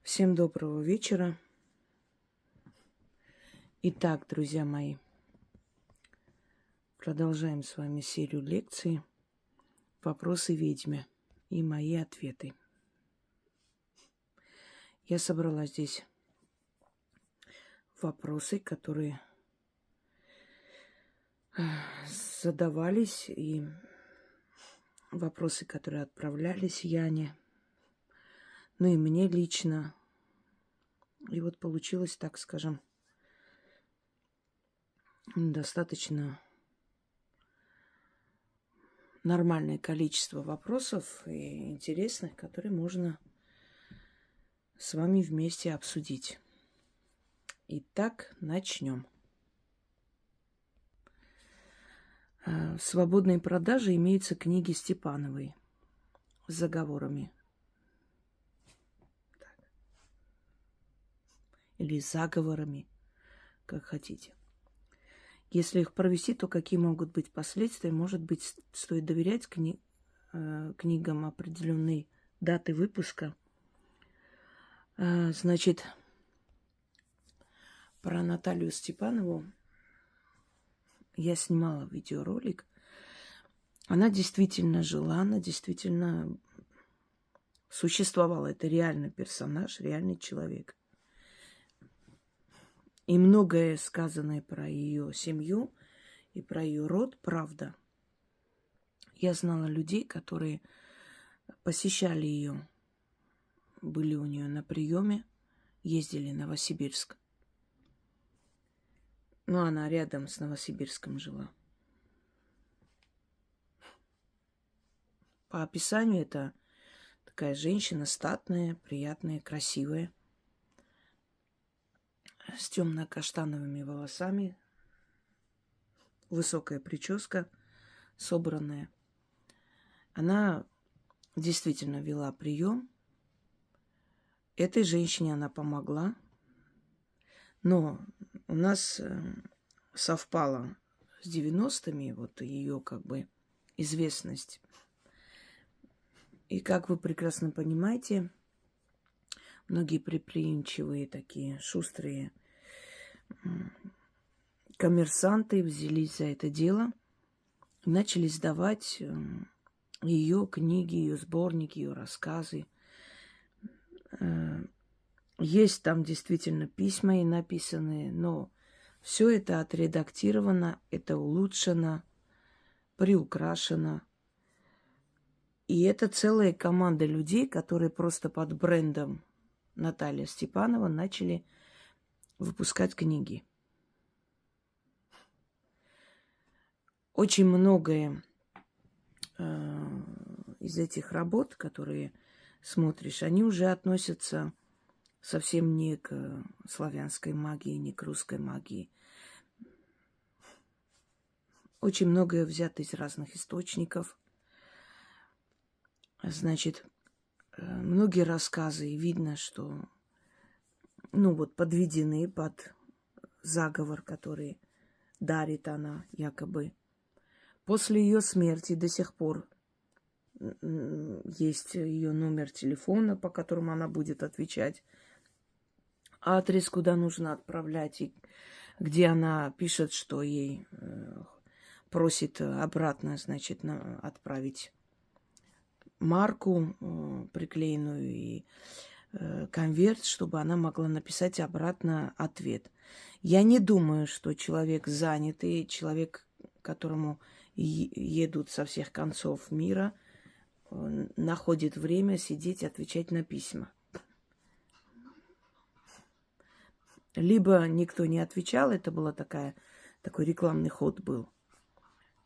Всем доброго вечера. Итак, друзья мои, продолжаем с вами серию лекций «Вопросы ведьме» и мои ответы. Я собрала здесь вопросы, которые задавались, и вопросы, которые отправлялись Яне, ну и мне лично. И вот получилось, так скажем, достаточно нормальное количество вопросов и интересных, которые можно с вами вместе обсудить. Итак, начнем. В свободной продаже имеются книги Степановой с заговорами. Или заговорами, как хотите. Если их провести, то какие могут быть последствия? Может быть, стоит доверять книгам определенной даты выпуска. Значит, про Наталью Степанову я снимала видеоролик. Она действительно жила, она действительно существовала. Это реальный персонаж, реальный человек. И многое сказанное про ее семью и про ее род правда. Я знала людей, которые посещали ее, были у нее на приеме, ездили в Новосибирск. Но она рядом с Новосибирском жила. По описанию это такая женщина статная, приятная, красивая, с темно-каштановыми волосами, высокая прическа, собранная. Она действительно вела прием. Этой женщине она помогла. Но у нас совпало с 90-ми вот ее как бы известность. И как вы прекрасно понимаете, многие предприимчивые такие шустрые коммерсанты взялись за это дело и начали сдавать ее книги, ее сборники, ее рассказы. Есть там действительно письма и написанные, но все это отредактировано, это улучшено, приукрашено. И это целая команда людей, которые просто под брендом Наталья Степанова начали выпускать книги. Очень многое из этих работ, которые смотришь, они уже относятся совсем не к славянской магии, не к русской магии. Очень многое взято из разных источников. Значит, многие рассказы, видно, что подведены под заговор, который дарит она якобы. После ее смерти до сих пор есть ее номер телефона, по которому она будет отвечать, адрес, куда нужно отправлять, и где она пишет, что ей просит обратно, значит, отправить марку приклеенную и конверт, чтобы она могла написать обратно ответ. Я не думаю, что человек занятый, человек, которому едут со всех концов мира, находит время сидеть и отвечать на письма. Либо никто не отвечал, это был такой рекламный ход был,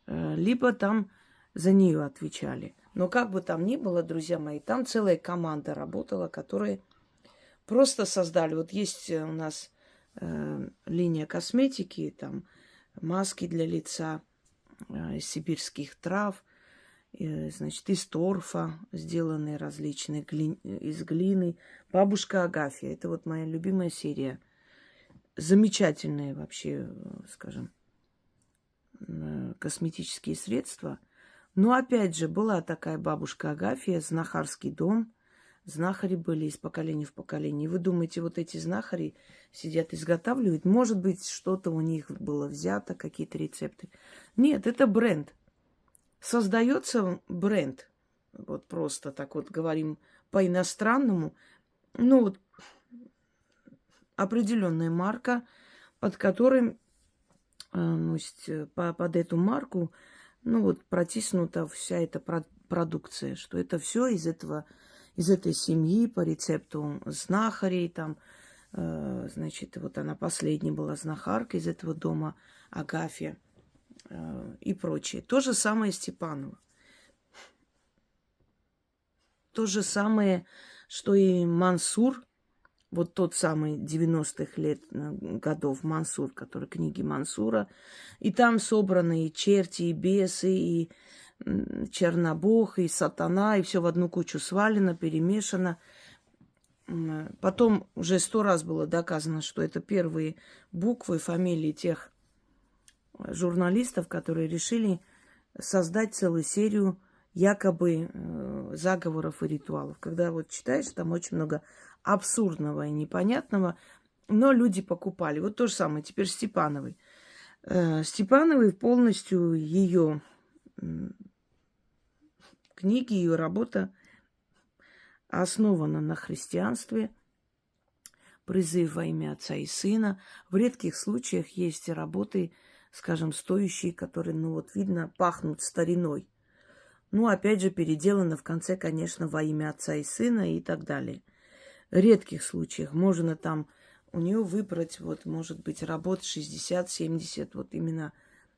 либо там за нее отвечали. Но как бы там ни было, друзья мои, там целая команда работала, которые просто создали. Вот есть у нас линия косметики, там маски для лица из сибирских трав, значит, из торфа, сделанные различные, из глины. Бабушка Агафья. Это вот моя любимая серия. Замечательные вообще, скажем, косметические средства. Но опять же, была такая бабушка Агафья, знахарский дом, знахари были из поколения в поколение. И вы думаете, вот эти знахари сидят, изготавливают? Может быть, что-то у них было взято, какие-то рецепты. Нет, это бренд. Создается бренд. Вот просто так вот говорим по-иностранному. Ну, вот определенная марка, под которой, под эту марку, ну вот протиснута вся эта продукция, что это все из этой семьи по рецепту знахарей, там, значит, вот она последняя была знахарка из этого дома, Агафья и прочее. То же самое Степанова. То же самое, что и Мансур, вот тот самый 90-х годов Мансур, который книги Мансура. И там собраны и черти, и бесы, и Чернобог, и сатана, и все в одну кучу свалено, перемешано. Потом уже 100 раз было доказано, что это первые буквы фамилии тех журналистов, которые решили создать целую серию якобы заговоров и ритуалов. Когда вот читаешь, там очень много абсурдного и непонятного, но люди покупали. Вот то же самое теперь Степановой. Степановой полностью ее книги, ее работа основана на христианстве, призыв во имя Отца и Сына. В редких случаях есть работы, скажем, стоящие, которые, ну вот видно, пахнут стариной. Ну, опять же, переделано в конце, конечно, во имя Отца и Сына и так далее. В редких случаях можно там у нее выбрать, вот, может быть, работ 60-70, вот именно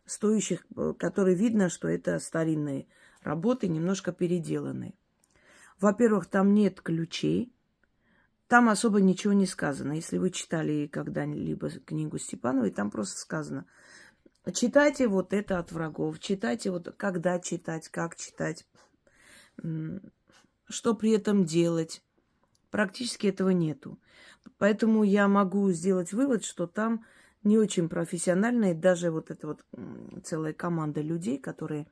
стоящих, которые видно, что это старинные работы, немножко переделанные. Во-первых, там нет ключей, там особо ничего не сказано. Если вы читали когда-либо книгу Степановой, там просто сказано: читайте вот это от врагов, читайте вот когда читать, как читать, что при этом делать. Практически этого нету. Поэтому я могу сделать вывод, что там не очень профессиональная, даже вот эта вот целая команда людей, которые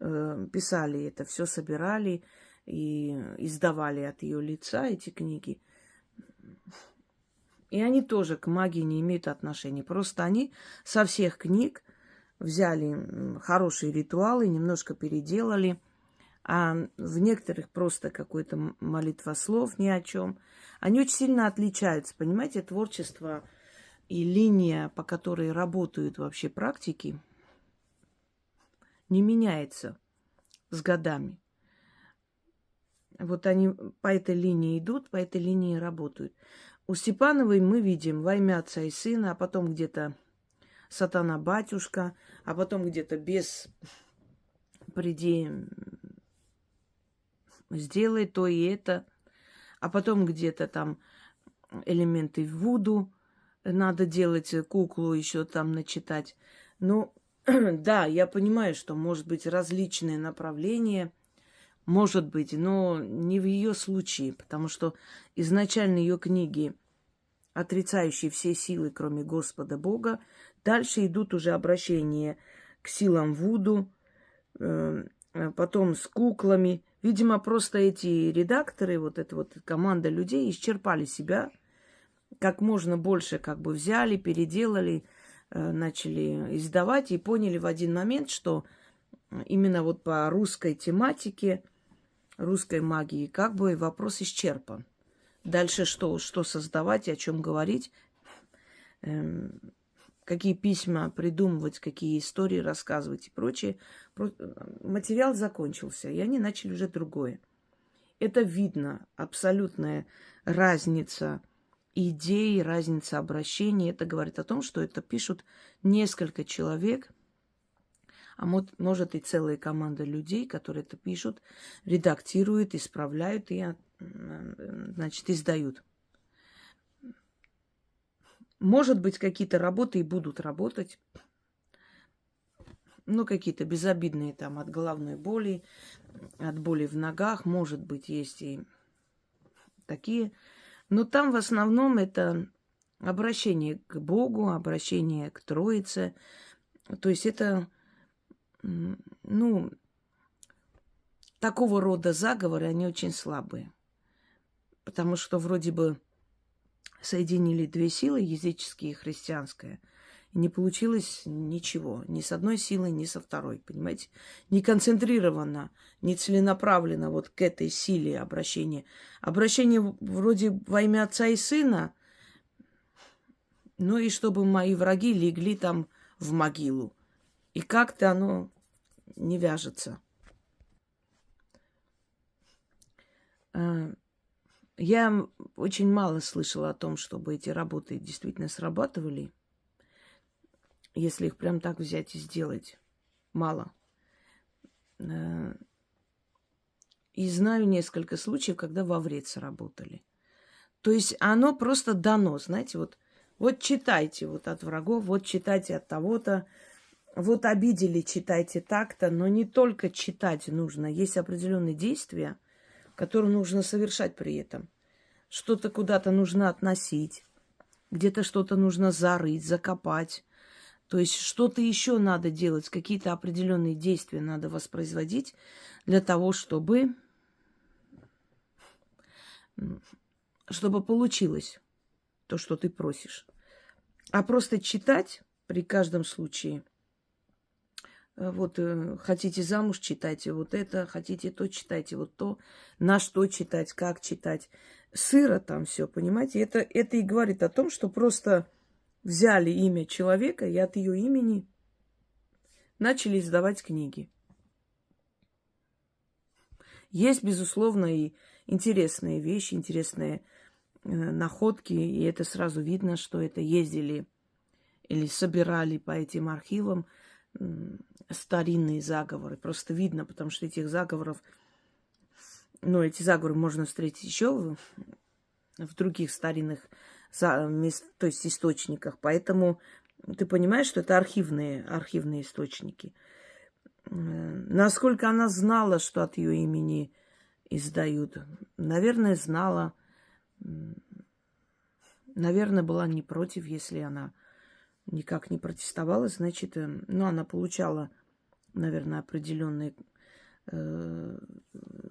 писали это, все собирали и издавали от ее лица эти книги. И они тоже к магии не имеют отношения. Просто они со всех книг взяли хорошие ритуалы, немножко переделали, а в некоторых просто какой-то молитвослов ни о чем. Они очень сильно отличаются, понимаете, творчество и линия, по которой работают вообще практики, не меняется с годами. Вот они по этой линии идут, по этой линии работают. У Степановой мы видим во имя Отца и Сына, а потом где-то сатана-батюшка, а потом где-то бес приди, сделай то и это, а потом где-то там элементы вуду, надо делать куклу, еще там начитать. Ну, да, я понимаю, что может быть различные направления, может быть, но не в ее случае, потому что изначально ее книги, отрицающие все силы, кроме Господа Бога, дальше идут уже обращения к силам вуду, потом с куклами. Видимо, просто эти редакторы, вот эта вот команда людей исчерпали себя, как можно больше как бы взяли, переделали, начали издавать и поняли в один момент, что именно вот по русской тематике, русской магии, как бы вопрос исчерпан. Дальше что создавать, о чем говорить, какие письма придумывать, какие истории рассказывать и прочее. Материал закончился, и они начали уже другое. Это видно, абсолютная разница идей, разница обращений. Это говорит о том, что это пишут несколько человек, а может и целая команда людей, которые это пишут, редактируют, исправляют и, значит, издают. Может быть, какие-то работы и будут работать, ну, какие-то безобидные там от головной боли, от боли в ногах, может быть, есть и такие. Но там в основном это обращение к Богу, обращение к Троице. То есть это, ну, такого рода заговоры, они очень слабые. Потому что вроде бы соединили две силы, языческие и христианская. И не получилось ничего. Ни с одной силой, ни со второй. Понимаете? Не концентрированно, не целенаправленно вот к этой силе обращения. Обращение вроде во имя Отца и Сына, ну и чтобы мои враги легли там в могилу. И как-то оно не вяжется. Я очень мало слышала о том, чтобы эти работы действительно срабатывали. Если их прям так взять и сделать. Мало. И знаю несколько случаев, когда во вред сработали. То есть оно просто дано, знаете, вот читайте вот от врагов, вот читайте от того-то, вот обидели, читайте так-то, но не только читать нужно. Есть определенные действия, которые нужно совершать при этом. Что-то куда-то нужно относить, где-то что-то нужно зарыть, закопать. То есть что-то еще надо делать, какие-то определенные действия надо воспроизводить для того, чтобы получилось то, что ты просишь. А просто читать при каждом случае. Вот хотите замуж, читайте вот это, хотите то, читайте вот то, на что читать, как читать. Сыро там все, понимаете? Это и говорит о том, что просто взяли имя человека и от ее имени начали издавать книги. Есть, безусловно, и интересные вещи, интересные находки, и это сразу видно, что это ездили или собирали по этим архивам старинные заговоры. Просто видно, потому что этих заговоров, эти заговоры можно встретить еще в других старинных то есть источниках. Поэтому ты понимаешь, что это архивные источники. Насколько она знала, что от ее имени издают? Наверное, знала. Наверное, была не против, если она никак не протестовала. Значит, она получала, наверное, определенную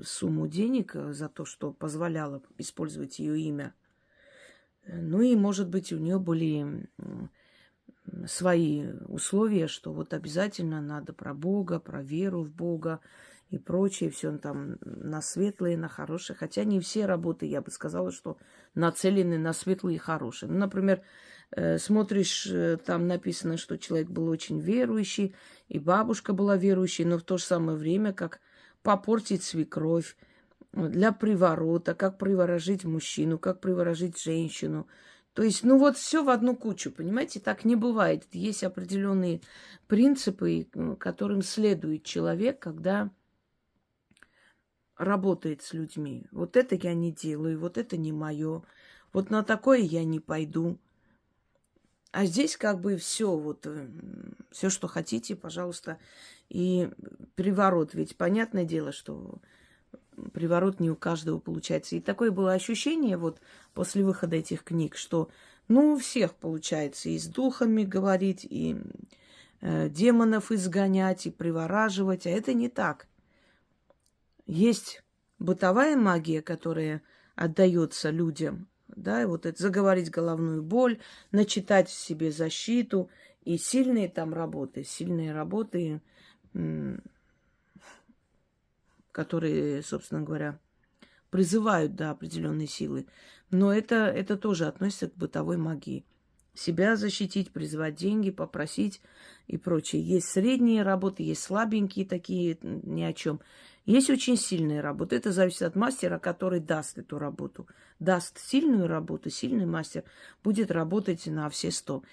сумму денег за то, что позволяла использовать ее имя. Ну и, может быть, у нее были свои условия, что вот обязательно надо про Бога, про веру в Бога и прочее, все там на светлые, на хорошие. Хотя не все работы, я бы сказала, что нацелены на светлые и хорошие. Ну, например, смотришь, там написано, что человек был очень верующий, и бабушка была верующей, но в то же самое время, как попортить свекровь, для приворота, как приворожить мужчину, как приворожить женщину. То есть, все в одну кучу, понимаете? Так не бывает. Есть определенные принципы, которым следует человек, когда работает с людьми. Вот это я не делаю, вот это не мое, вот на такое я не пойду. А здесь как бы все, все, что хотите, пожалуйста. И приворот. Ведь понятное дело, что приворот не у каждого получается. И такое было ощущение после выхода этих книг, что у всех получается и с духами говорить, и демонов изгонять, и привораживать. А это не так. Есть бытовая магия, которая отдается людям, да, и это заговорить головную боль, начитать в себе защиту, и сильные работы, которые, собственно говоря, призывают, да, определенные силы. Но это тоже относится к бытовой магии. Себя защитить, призвать деньги, попросить и прочее. Есть средние работы, есть слабенькие такие, ни о чем. Есть очень сильные работы. Это зависит от мастера, который даст эту работу. Даст сильную работу, сильный мастер будет работать на все 100.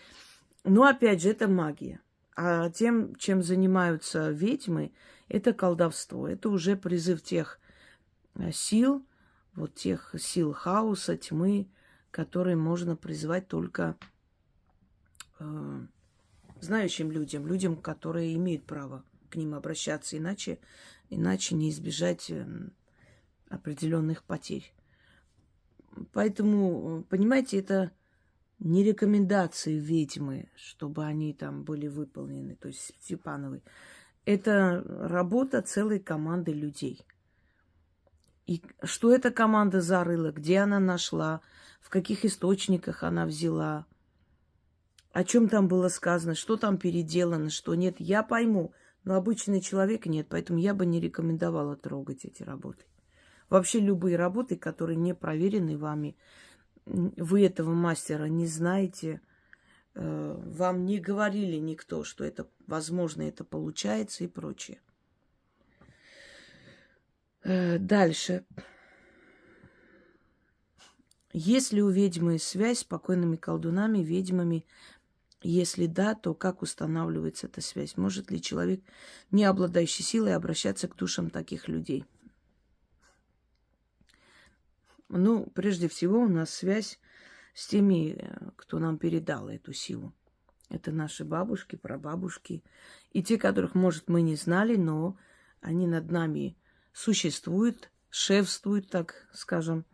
Но опять же, это магия. А тем, чем занимаются ведьмы, это колдовство. Это уже призыв тех сил, тех сил хаоса, тьмы, которые можно призвать только знающим людям, которые имеют право к ним обращаться, иначе не избежать определенных потерь. Поэтому, понимаете, это не рекомендации ведьмы, чтобы они там были выполнены, то есть Степановой. Это работа целой команды людей. И что эта команда зарыла, где она нашла, в каких источниках она взяла, о чем там было сказано, что там переделано, что нет, я пойму. Но обычный человек нет, поэтому я бы не рекомендовала трогать эти работы. Вообще любые работы, которые не проверены вами, вы этого мастера не знаете, вам не говорили никто, что это возможно, это получается и прочее. Дальше. Есть ли у ведьмы связь с покойными колдунами, ведьмами? Если да, то как устанавливается эта связь? Может ли человек, не обладающий силой, обращаться к душам таких людей? Ну, прежде всего, у нас связь с теми, кто нам передал эту силу. Это наши бабушки, прабабушки. И те, которых, может, мы не знали, но они над нами существуют, шефствуют, так скажем,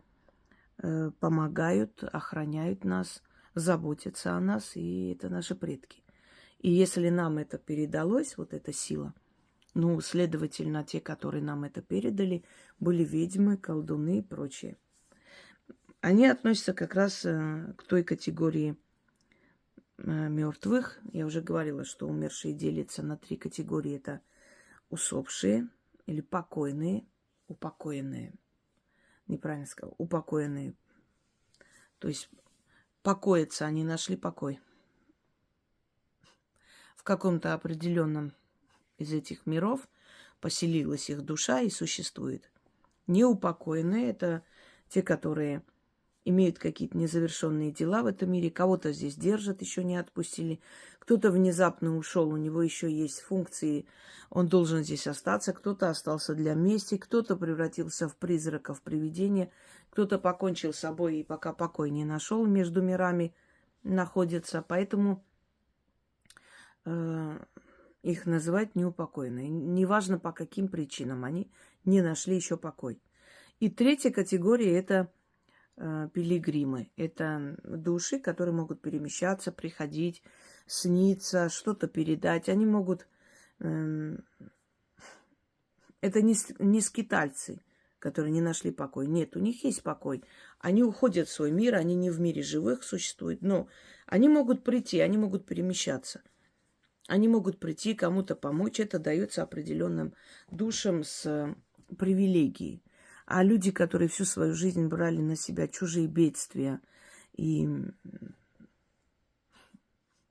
помогают, охраняют нас, заботятся о нас, и это наши предки. И если нам это передалось, вот эта сила, ну, следовательно, те, которые нам это передали, были ведьмы, колдуны и прочее. Они относятся как раз к той категории мертвых. Я уже говорила, что умершие делятся на 3 категории. Это усопшие или покойные, упокоенные. Неправильно сказала, упокоенные. То есть покоятся, они нашли покой. В каком-то определенном из этих миров поселилась их душа и существует. Неупокоенные – это те, которые имеют какие-то незавершенные дела в этом мире, кого-то здесь держат, еще не отпустили, кто-то внезапно ушел, у него еще есть функции, он должен здесь остаться, кто-то остался для мести, кто-то превратился в призрака, в привидение, кто-то покончил с собой и пока покой не нашел, между мирами находится, поэтому их называют неупокоенные. Неважно по каким причинам, они не нашли еще покой. И 3-я категория – это пилигримы. Это души, которые могут перемещаться, приходить, сниться, что-то передать. Они могут... Это не скитальцы, которые не нашли покой. Нет, у них есть покой. Они уходят в свой мир, они не в мире живых существуют, но они могут прийти, они могут перемещаться. Они могут прийти, кому-то помочь. Это дается определенным душам с привилегией. А люди, которые всю свою жизнь брали на себя чужие бедствия и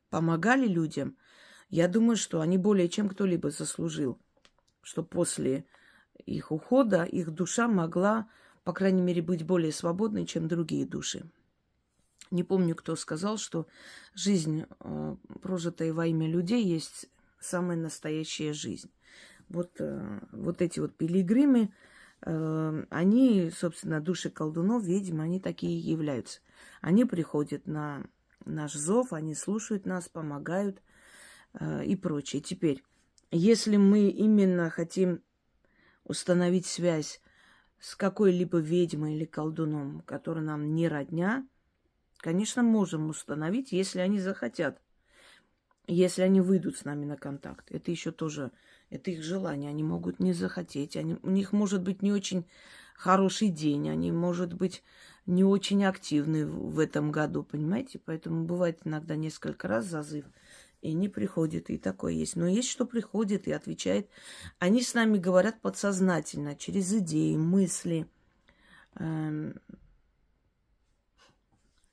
помогали людям, я думаю, что они более чем кто-либо заслужил, что после их ухода их душа могла, по крайней мере, быть более свободной, чем другие души. Не помню, кто сказал, что жизнь, прожитая во имя людей, есть самая настоящая жизнь. Вот эти вот пилигримы, они, собственно, души колдунов, ведьм, они такие являются. Они приходят на наш зов, они слушают нас, помогают и прочее. Теперь, если мы именно хотим установить связь с какой-либо ведьмой или колдуном, который нам не родня, конечно, можем установить, если они захотят. Если они выйдут с нами на контакт. Это еще тоже, это их желание. Они могут не захотеть. У них может быть не очень хороший день. Они, может быть, не очень активны в этом году, понимаете? Поэтому бывает иногда несколько раз зазыв, и не приходит, и такое есть. Но есть, что приходит и отвечает. Они с нами говорят подсознательно, через идеи, мысли,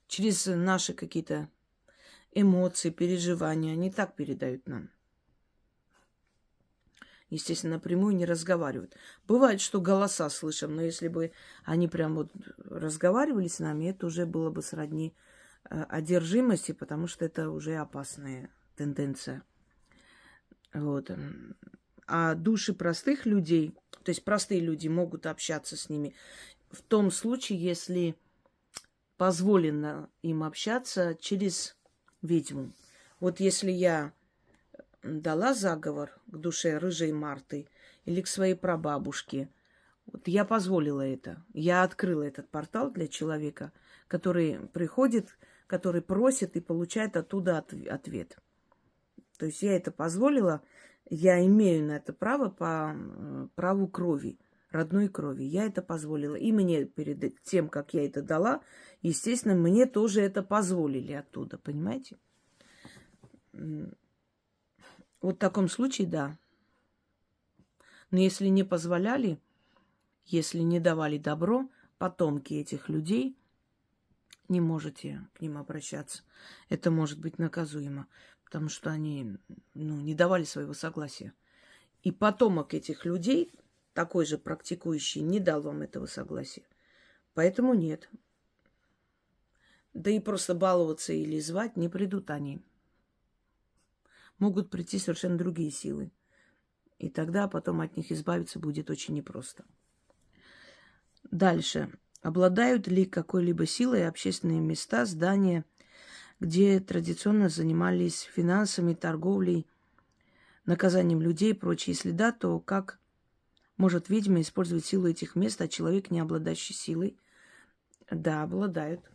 через наши какие-то эмоции, переживания. Они так передают нам. Естественно, напрямую не разговаривают. Бывает, что голоса слышим, но если бы они прям вот разговаривали с нами, это уже было бы сродни одержимости, потому что это уже опасная тенденция. Вот. А души простых людей, то есть простые люди могут общаться с ними в том случае, если позволено им общаться через ведьму. Вот если я дала заговор к душе рыжей Марты или к своей прабабушке, вот я позволила это. Я открыла этот портал для человека, который приходит, который просит и получает оттуда ответ. То есть я это позволила, я имею на это право по праву крови, родной крови. Я это позволила. И мне перед тем, как я это дала, естественно, мне тоже это позволили оттуда, понимаете? Вот в таком случае, да. Но если не позволяли, если не давали добро, потомки этих людей, не можете к ним обращаться. Это может быть наказуемо, потому что они не давали своего согласия. И потомок этих людей, такой же практикующий, не дал вам этого согласия. Поэтому нет. Да и просто баловаться или звать не придут они. Могут прийти совершенно другие силы. И тогда потом от них избавиться будет очень непросто. Дальше. Обладают ли какой-либо силой общественные места, здания, где традиционно занимались финансами, торговлей, наказанием людей и прочее? Если да, то как может ведьма использовать силу этих мест, а человек, не обладающий силой? Да, обладают.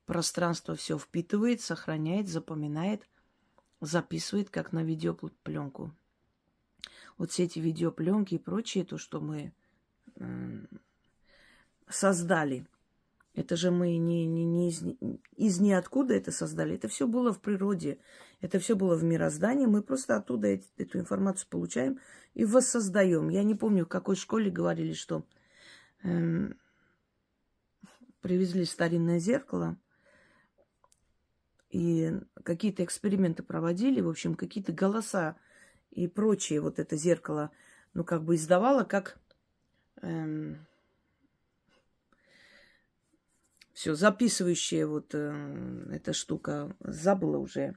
Пространство все впитывает, сохраняет, запоминает, записывает, как на видеопленку. Вот все эти видеопленки и прочее, то, что мы создали, это же мы не из ниоткуда это создали. Это все было в природе, это все было в мироздании. Мы просто оттуда эту информацию получаем и воссоздаем. Я не помню, в какой школе говорили, что привезли старинное зеркало, и какие-то эксперименты проводили, в общем, какие-то голоса и прочее вот это зеркало, издавало, как все записывающая эта штука, забыла уже.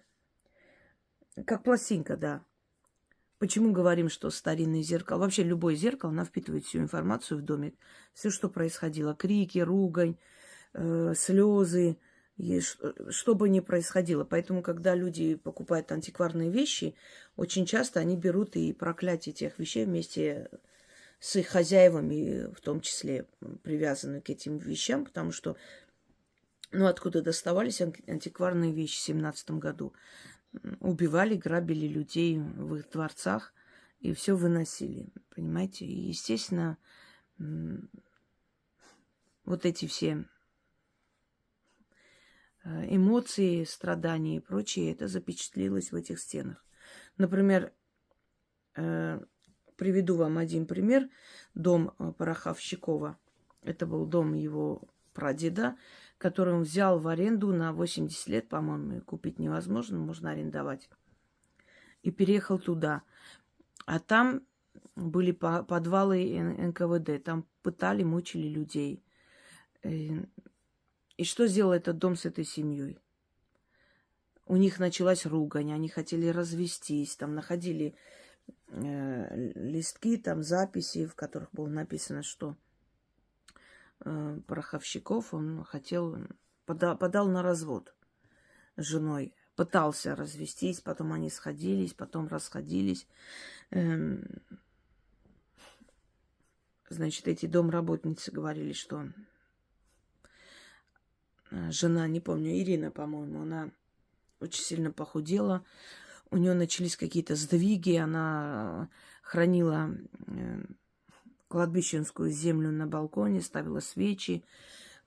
Как пластинка, да. Почему говорим, что старинное зеркало? Вообще любое зеркало, оно впитывает всю информацию в доме. Все, что происходило. Крики, ругань, слезы, что бы ни происходило. Поэтому, когда люди покупают антикварные вещи, очень часто они берут и проклятие тех вещей вместе с их хозяевами, в том числе привязаны к этим вещам, потому что, откуда доставались антикварные вещи в 17 году? Убивали, грабили людей в их дворцах и все выносили, понимаете? И, естественно, вот эти все эмоции, страдания и прочее, это запечатлилось в этих стенах. Например, приведу вам один пример. Дом Пороховщикова. Это был дом его прадеда, который он взял в аренду на 80 лет, по-моему, купить невозможно, можно арендовать. И переехал туда. А там были подвалы НКВД, там пытали, мучили людей. И что сделал этот дом с этой семьей? У них началась ругань, они хотели развестись, там находили листки, там записи, в которых было написано, что Пороховщиков, он подал на развод с женой. Пытался развестись, потом они сходились, потом расходились. Значит, эти домработницы говорили, что жена, не помню, Ирина, по-моему, она очень сильно похудела. У нее начались какие-то сдвиги, она хранила кладбищенскую землю на балконе, ставила свечи,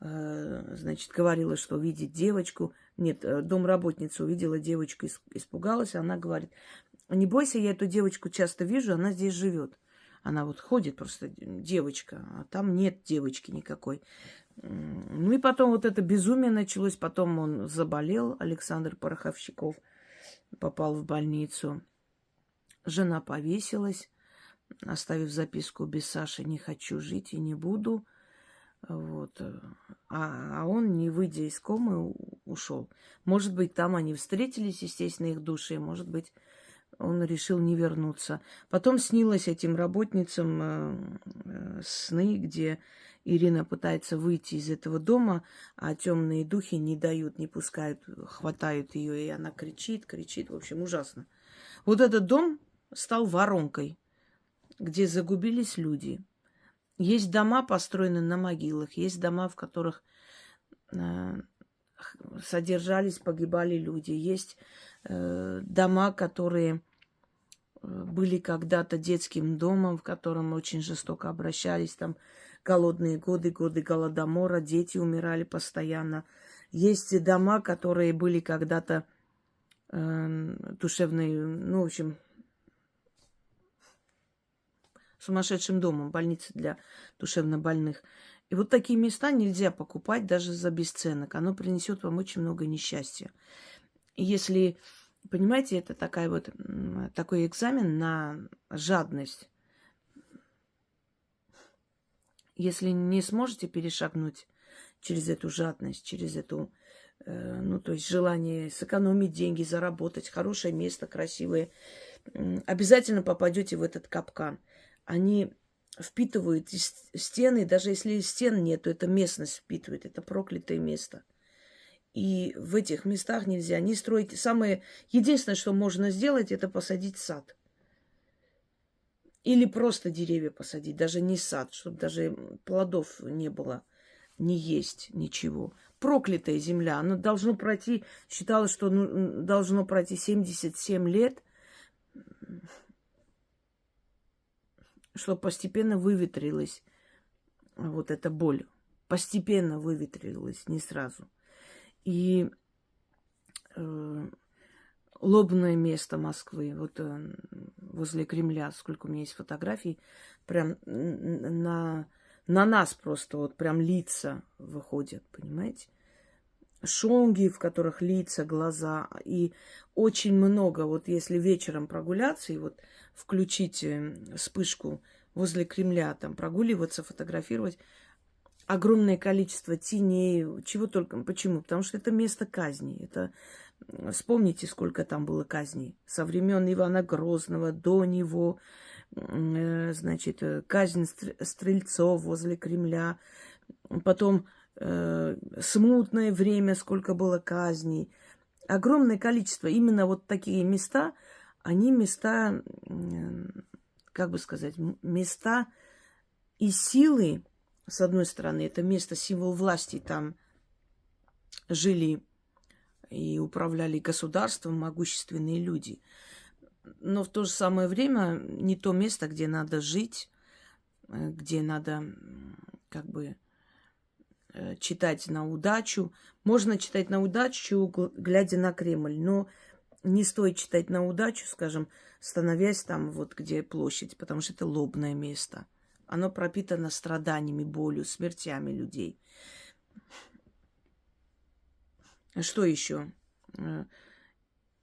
значит, говорила, что видит девочку. Нет, домработница увидела девочку, испугалась. Она говорит: не бойся, я эту девочку часто вижу, она здесь живет. Она вот ходит просто, девочка, а там нет девочки никакой. И потом вот это безумие началось. Потом он заболел, Александр Пороховщиков, попал в больницу. Жена повесилась, оставив записку: без Саши не хочу жить и не буду. Вот. А он, не выйдя из комы, ушел. Может быть, там они встретились, естественно, их души. Может быть, он решил не вернуться. Потом снилось этим работницам сны, где Ирина пытается выйти из этого дома, а темные духи не дают, не пускают, хватают ее, и она кричит. В общем, ужасно. Вот этот дом стал воронкой, где загубились люди. Есть дома, построенные на могилах, есть дома, в которых содержались, погибали люди. Есть дома, которые были когда-то детским домом, в котором очень жестоко обращались, там голодные годы, годы голодомора, дети умирали постоянно. Есть и дома, которые были когда-то душевной, ну, в общем, сумасшедшим домом, больницы для душевнобольных. И вот такие места нельзя покупать даже за бесценок. Оно принесет вам очень много несчастья. И если, понимаете, это такой экзамен на жадность. Если не сможете перешагнуть через эту жадность, через эту, ну, то есть желание сэкономить деньги, заработать, хорошее место, красивое, обязательно попадете в этот капкан. Они впитывают стены, даже если стен нет, то эта местность впитывает, это проклятое место. И в этих местах нельзя не строить. Единственное, что можно сделать, это посадить сад. Или просто деревья посадить, даже не сад, чтобы даже плодов не было, не есть ничего. Проклятая земля, она должно пройти, считалось, что должно пройти 77 лет, чтобы постепенно выветрилась вот эта боль. Постепенно выветрилась, не сразу. И лобное место Москвы, вот возле Кремля, сколько у меня есть фотографий, прям на нас просто вот прям лица выходят, понимаете? Шонги, в которых лица, глаза, и очень много, вот если вечером прогуляться и вот включить вспышку возле Кремля, там прогуливаться, фотографировать, огромное количество теней, чего только. Почему? Потому что это место казни. Это вспомните, сколько там было казней. Со времен Ивана Грозного до него, значит, казнь стрельцов возле Кремля. Потом смутное время, сколько было казней. Огромное количество. Именно вот такие места, они места, как бы сказать, места и силы. С одной стороны, это место, символ власти, там жили и управляли государством могущественные люди. Но в то же самое время не то место, где надо жить, где надо как бы читать на удачу. Можно читать на удачу, глядя на Кремль, но не стоит читать на удачу, скажем, становясь там, вот где площадь, потому что это лобное место. Оно пропитано страданиями, болью, смертями людей. Что еще? Ну,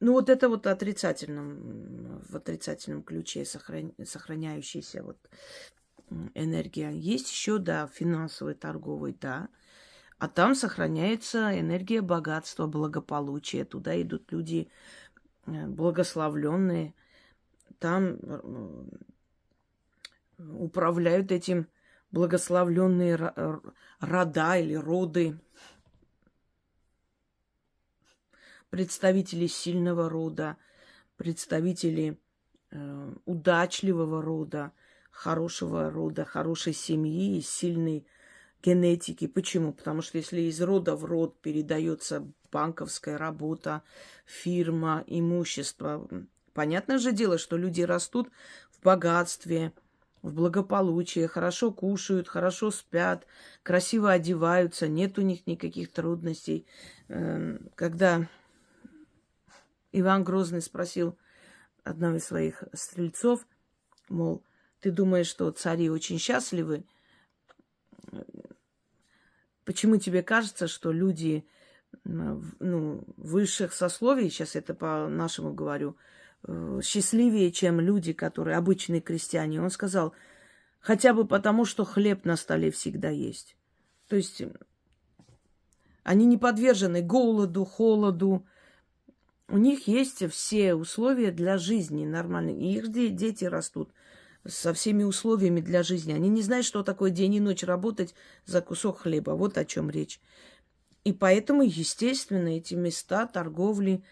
вот это вот в отрицательном ключе сохраняющаяся вот энергия. Есть еще, да, финансовый, торговый, да. А там сохраняется энергия богатства, благополучия. Туда идут люди благословленные. Там управляют этим благословленные рода или роды, представители сильного рода, представители удачливого рода, хорошей семьи, сильной генетики. Почему? Потому что если из рода в род передается банковская работа, фирма, имущество, понятное же дело, что люди растут в богатстве, в благополучии, хорошо кушают, хорошо спят, красиво одеваются, нет у них никаких трудностей. Когда Иван Грозный спросил одного из своих стрельцов, мол, ты думаешь, что цари очень счастливы? Почему тебе кажется, что люди высших сословий, сейчас это по-нашему говорю, счастливее, чем люди, которые обычные крестьяне? Он сказал, хотя бы потому, что хлеб на столе всегда есть. То есть они не подвержены голоду, холоду. У них есть все условия для жизни нормальные. И их дети растут со всеми условиями для жизни. Они не знают, что такое день и ночь работать за кусок хлеба. Вот о чем речь. И поэтому, естественно, эти места торговли,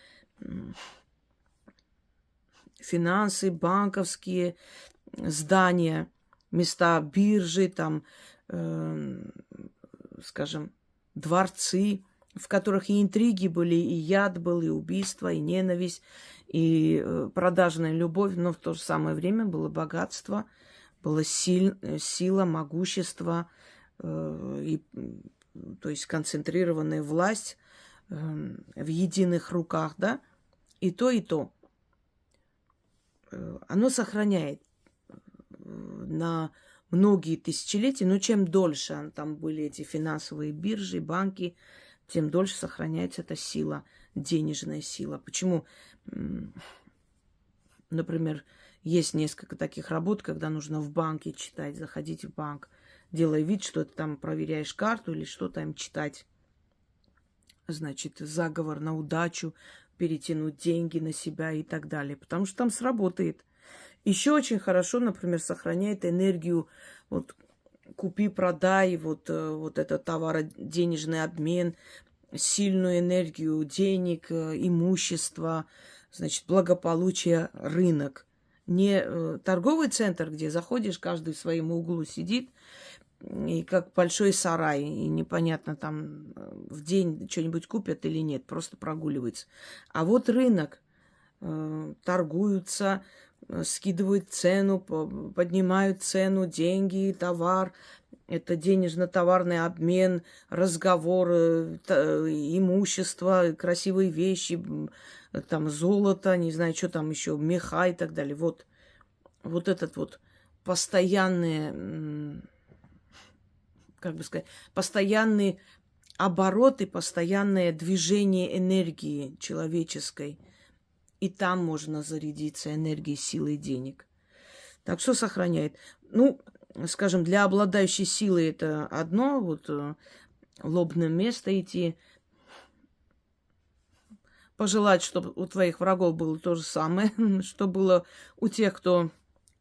финансы, банковские здания, места биржи, там, скажем, дворцы, в которых и интриги были, и яд был, и убийство, и ненависть, и продажная любовь, но в то же самое время было богатство, была сила, могущество, и, то есть концентрированная власть в единых руках, да, и то, и то. Оно сохраняет на многие тысячелетия, но чем дольше там были эти финансовые биржи, банки, тем дольше сохраняется эта сила, денежная сила. Почему, например, есть несколько таких работ, когда нужно в банке читать, заходить в банк, делая вид, что ты там проверяешь карту или что-то им читать. Значит, заговор на удачу, перетянуть деньги на себя и так далее. Потому что там сработает. Еще очень хорошо, например, сохраняет энергию, вот купи-продай, вот этот товаро-денежный обмен, сильную энергию денег, имущества, значит, благополучие, рынок. Не торговый центр, где заходишь, каждый в своем углу сидит, и как большой сарай, и непонятно, там в день что-нибудь купят или нет, просто прогуливаются. А вот рынок, торгуются, скидывают цену, поднимают цену, деньги, товар. Это денежно-товарный обмен, разговор, имущество, красивые вещи, там золото, не знаю, что там еще, меха и так далее. Вот этот вот постоянный, как бы сказать, постоянные обороты, постоянное движение энергии человеческой. И там можно зарядиться энергией, силой денег. Так что сохраняет. Ну, скажем, для обладающей силы это одно, вот лобное место идти. Пожелать, чтобы у твоих врагов было то же самое, что было у тех, кто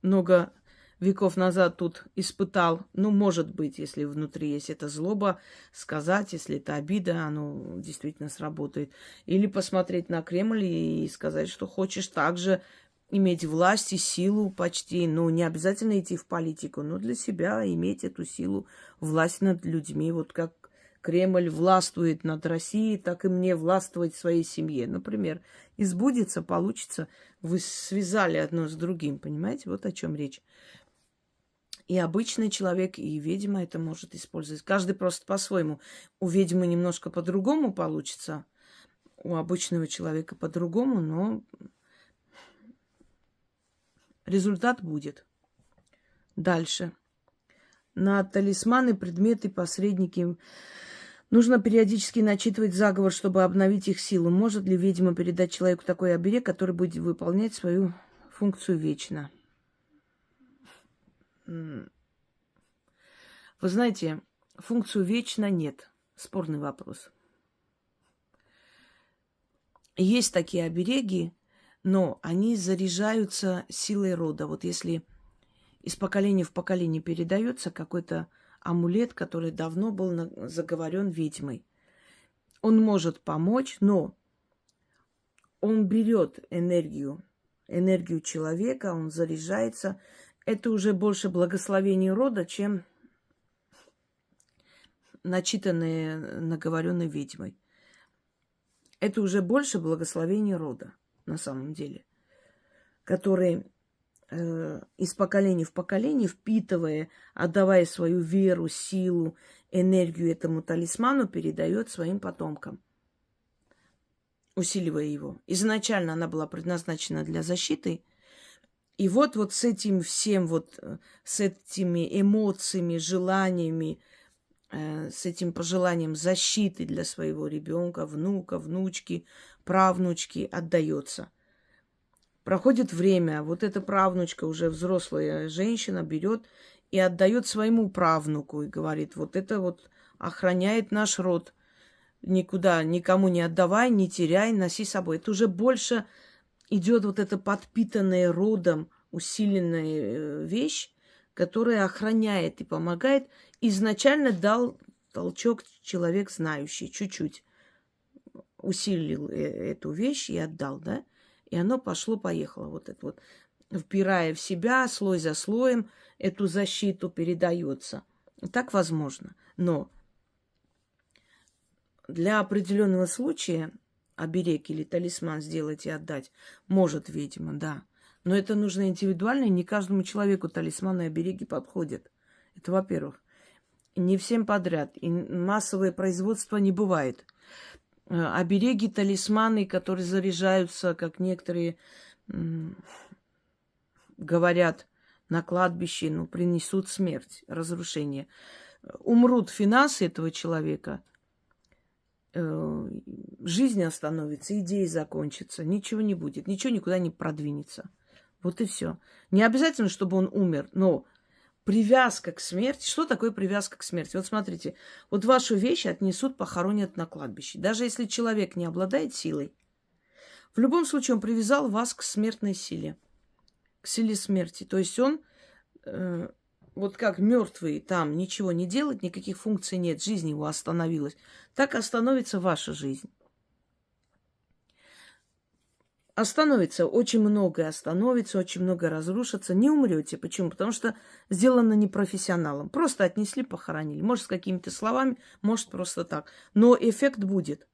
много веков назад тут испытал. Ну, может быть, если внутри есть эта злоба, сказать, если это обида, оно действительно сработает. Или посмотреть на Кремль и сказать, что хочешь также иметь власть и силу почти. Ну, не обязательно идти в политику, но для себя иметь эту силу, власть над людьми. Вот как Кремль властвует над Россией, так и мне властвовать в своей семье. Например, и сбудется, получится. Вы связали одно с другим, понимаете? Вот о чем речь. И обычный человек, и ведьма это может использовать. Каждый просто по-своему. У ведьмы немножко по-другому получится, у обычного человека по-другому, но результат будет. Дальше. На талисманы, предметы, посредники нужно периодически начитывать заговор, чтобы обновить их силу. Может ли ведьма передать человеку такой оберег, который будет выполнять свою функцию вечно? Вы знаете, функцию вечно нет. Спорный вопрос. Есть такие обереги, но они заряжаются силой рода. Вот если из поколения в поколение передается какой-то амулет, который давно был заговорен ведьмой. Он может помочь, но он берет энергию человека, он заряжается. Это уже больше благословение рода, чем начитанное, наговоренное ведьмой. Это уже больше благословение рода, на самом деле, который из поколения в поколение, впитывая, отдавая свою веру, силу, энергию этому талисману, передает своим потомкам, усиливая его. Изначально она была предназначена для защиты, и вот с этим всем, с этими эмоциями, желаниями, с этим пожеланием защиты для своего ребенка, внука, внучки, правнучки отдается. Проходит время, вот эта правнучка, уже взрослая женщина, берет и отдает своему правнуку и говорит, вот это вот охраняет наш род. Никуда, никому не отдавай, не теряй, носи с собой. Это уже больше идет вот эта подпитанная родом усиленная вещь, которая охраняет и помогает. Изначально дал толчок человек знающий, чуть-чуть усилил эту вещь и отдал, да? И оно пошло-поехало. Вот это вот, впирая в себя, слой за слоем, эту защиту передается. Так возможно. Но Для определенного случая оберег или талисман сделать и отдать может ведьма, да. Но это нужно индивидуально, и не каждому человеку талисманы и обереги подходят. Это во-первых. Не всем подряд. И массовое производство не бывает. Обереги, талисманы, которые заряжаются, как некоторые говорят, на кладбище, ну, принесут смерть, разрушение. Умрут финансы этого человека, жизнь остановится, идеи закончатся, ничего не будет, ничего никуда не продвинется. Вот и все. Не обязательно, чтобы он умер, но привязка к смерти. Что такое привязка к смерти? Вот смотрите, вот вашу вещь отнесут, похоронят на кладбище. Даже если человек не обладает силой, в любом случае он привязал вас к смертной силе, к силе смерти. То есть он, вот как мертвый там ничего не делает, никаких функций нет, жизнь его остановилась, так остановится ваша жизнь. Остановится, очень многое остановится, очень многое разрушится. Не умрете. Почему? Потому что сделано непрофессионалом. Просто отнесли, похоронили. Может, с какими-то словами, может, просто так. Но эффект будет.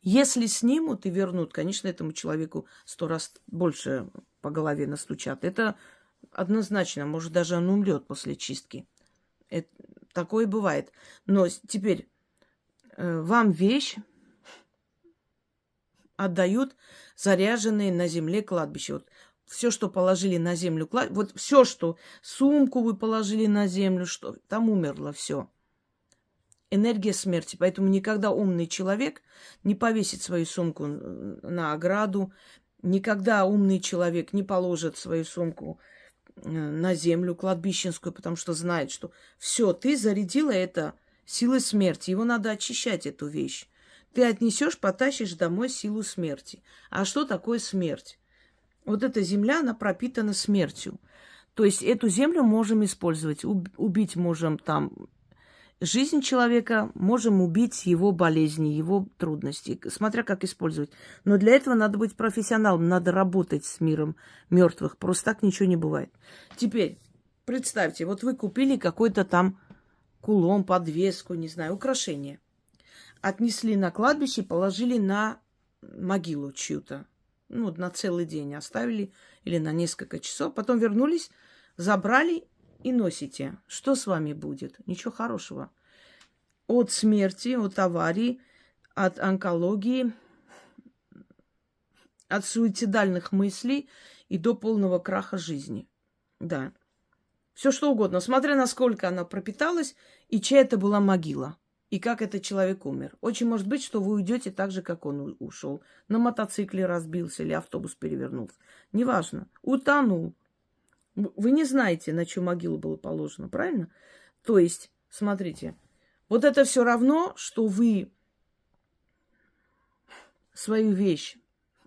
Если снимут и вернут, конечно, этому человеку 100 раз больше по голове настучат. Это однозначно. Может, даже он умрет после чистки. Такое бывает. Но теперь вам вещь отдают заряженные на земле кладбище. Вот все, что положили на землю, вот все, что сумку вы положили на землю, что там умерло все. Энергия смерти. Поэтому никогда умный человек не повесит свою сумку на ограду, никогда умный человек не положит свою сумку на землю кладбищенскую, потому что знает, что все, ты зарядила это силой смерти, его надо очищать, эту вещь. Ты отнесешь, потащишь домой силу смерти. А что такое смерть? Вот эта земля, она пропитана смертью. То есть эту землю можем использовать. Убить можем там жизнь человека, можем убить его болезни, его трудности, смотря как использовать. Но для этого надо быть профессионалом, надо работать с миром мертвых. Просто так ничего не бывает. Теперь представьте, вот вы купили какой-то там кулон, подвеску, не знаю, украшение. Отнесли на кладбище, положили на могилу чью-то. Ну, на целый день оставили или на несколько часов. Потом вернулись, забрали и носите. Что с вами будет? Ничего хорошего. От смерти, от аварии, от онкологии, от суицидальных мыслей и до полного краха жизни. Да. Все что угодно. Смотря насколько она пропиталась и чья это была могила. И как этот человек умер. Очень может быть, что вы уйдете так же, как он ушел. На мотоцикле разбился или автобус перевернулся. Неважно. Утонул. Вы не знаете, на чью могилу было положено, правильно? То есть, смотрите, вот это все равно, что вы свою вещь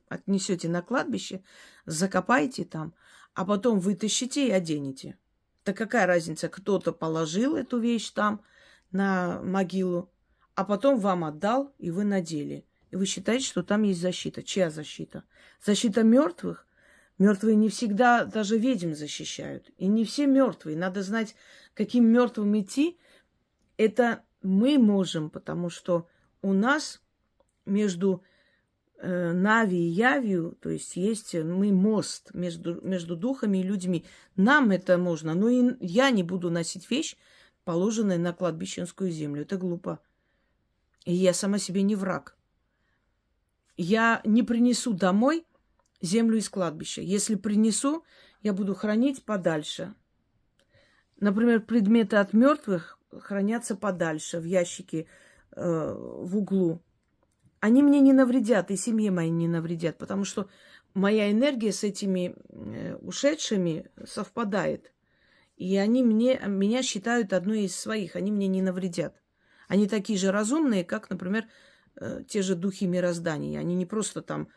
отнесете на кладбище, закопаете там, а потом вытащите и оденете. Так какая разница, кто-то положил эту вещь там, на могилу, а потом вам отдал, и вы надели. И вы считаете, что там есть защита. Чья защита? Защита мертвых? Мертвые не всегда даже ведьм защищают. И не все мертвые. Надо знать, каким мертвым идти. Это мы можем, потому что у нас между Нави и Явью, то есть мы мост между духами и людьми. Нам это можно, но и я не буду носить вещь, положенные на кладбищенскую землю. Это глупо. И я сама себе не враг. Я не принесу домой землю из кладбища. Если принесу, я буду хранить подальше. Например, предметы от мертвых хранятся подальше, в ящике, в углу. Они мне не навредят, и семье моей не навредят, потому что моя энергия с этими ушедшими совпадает. И они меня считают одной из своих. Они мне не навредят. Они такие же разумные, как, например, те же духи мироздания. Они не просто там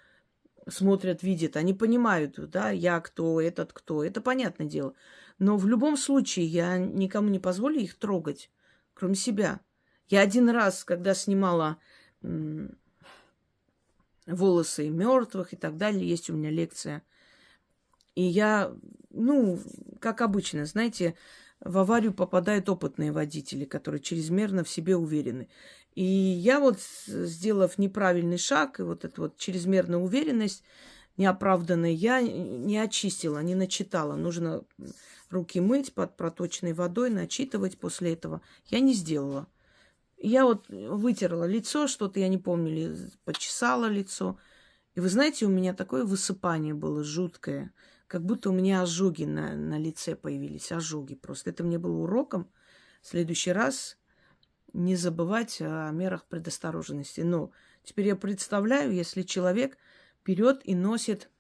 смотрят, видят. Они понимают, да, я кто, этот кто. Это понятное дело. Но в любом случае я никому не позволю их трогать, кроме себя. Я один раз, когда снимала волосы мертвых и так далее, есть у меня лекция. И я, как обычно, знаете, в аварию попадают опытные водители, которые чрезмерно в себе уверены. И я вот, сделав неправильный шаг, и вот эта вот чрезмерная уверенность неоправданная, я не очистила, не начитала. Нужно руки мыть под проточной водой, начитывать после этого. Я не сделала. Я вот вытерла лицо, что-то, я не помню, или почесала лицо. И вы знаете, у меня такое высыпание было жуткое, как будто у меня ожоги на лице появились, ожоги просто. Это мне было уроком. В следующий раз не забывать о мерах предосторожности. Но теперь я представляю, если человек берет и носит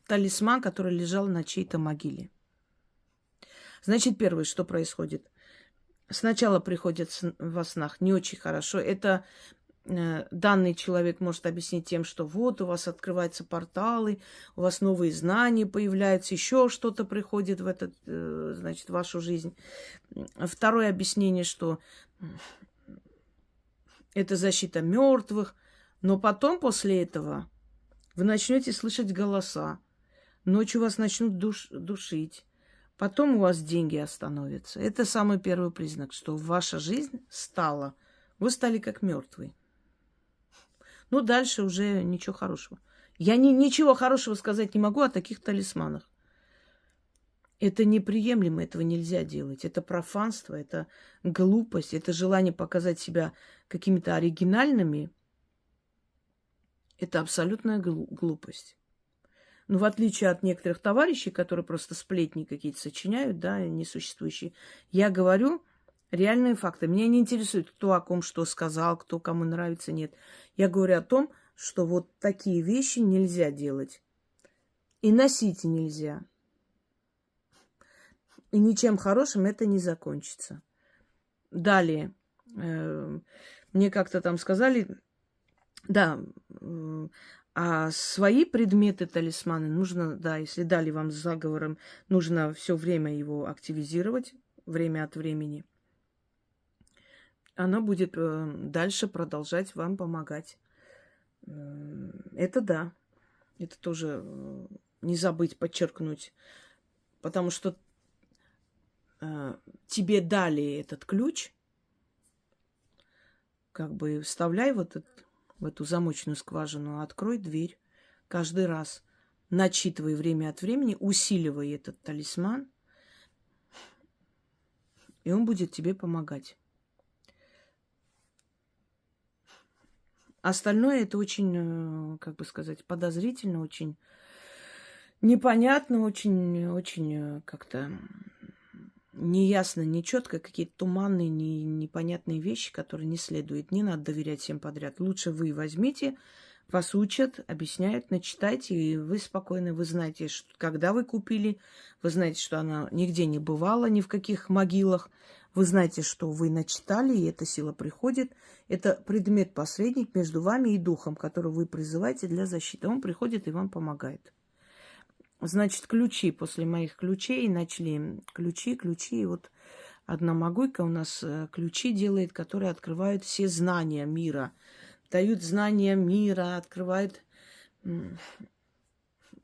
талисман, который лежал на чьей-то могиле. Значит, первое, что происходит. Сначала приходит во снах не очень хорошо. Это данный человек может объяснить тем, что вот у вас открываются порталы, у вас новые знания появляются, еще что-то приходит в этот, значит, в вашу жизнь. Второе объяснение, что это защита мертвых, но потом после этого вы начнете слышать голоса, ночью вас начнут душить, потом у вас деньги остановятся. Это самый первый признак, что ваша жизнь стала, вы стали как мертвый. Ну, дальше уже ничего хорошего. Я ничего хорошего сказать не могу о таких талисманах. Это неприемлемо, этого нельзя делать. Это профанство, это глупость, это желание показать себя какими-то оригинальными. Это абсолютная глупость. Но в отличие от некоторых товарищей, которые просто сплетни какие-то сочиняют, да, несуществующие, я говорю реальные факты. Меня не интересует, кто о ком что сказал, кто кому нравится, нет. Я говорю о том, что вот такие вещи нельзя делать. И носить нельзя. И ничем хорошим это не закончится. Далее. Мне как-то там сказали, да, а свои предметы, талисманы нужно, да, если дали вам с заговором, нужно все время его активизировать, время от времени. Оно будет дальше продолжать вам помогать. Это да. Это тоже не забыть подчеркнуть. Потому что тебе дали этот ключ, как бы вставляй вот в эту замочную скважину, открой дверь каждый раз. Начитывай время от времени, усиливай этот талисман, и он будет тебе помогать. Остальное это очень, как бы сказать, подозрительно, очень непонятно, очень как-то неясно, нечетко, какие-то туманные, непонятные вещи, которые не следует. Не надо доверять всем подряд. Лучше вы возьмите, вас учат, объясняют, начитайте, и вы спокойны, вы знаете, что, когда вы купили, вы знаете, что она нигде не бывала, ни в каких могилах, вы знаете, что вы начитали, и эта сила приходит. Это предмет-посредник между вами и духом, который вы призываете для защиты. Он приходит и вам помогает. Значит, ключи. После моих ключей начали ключи. И вот одна могуйка у нас ключи делает, которые открывают все знания мира. Дают знания мира, открывают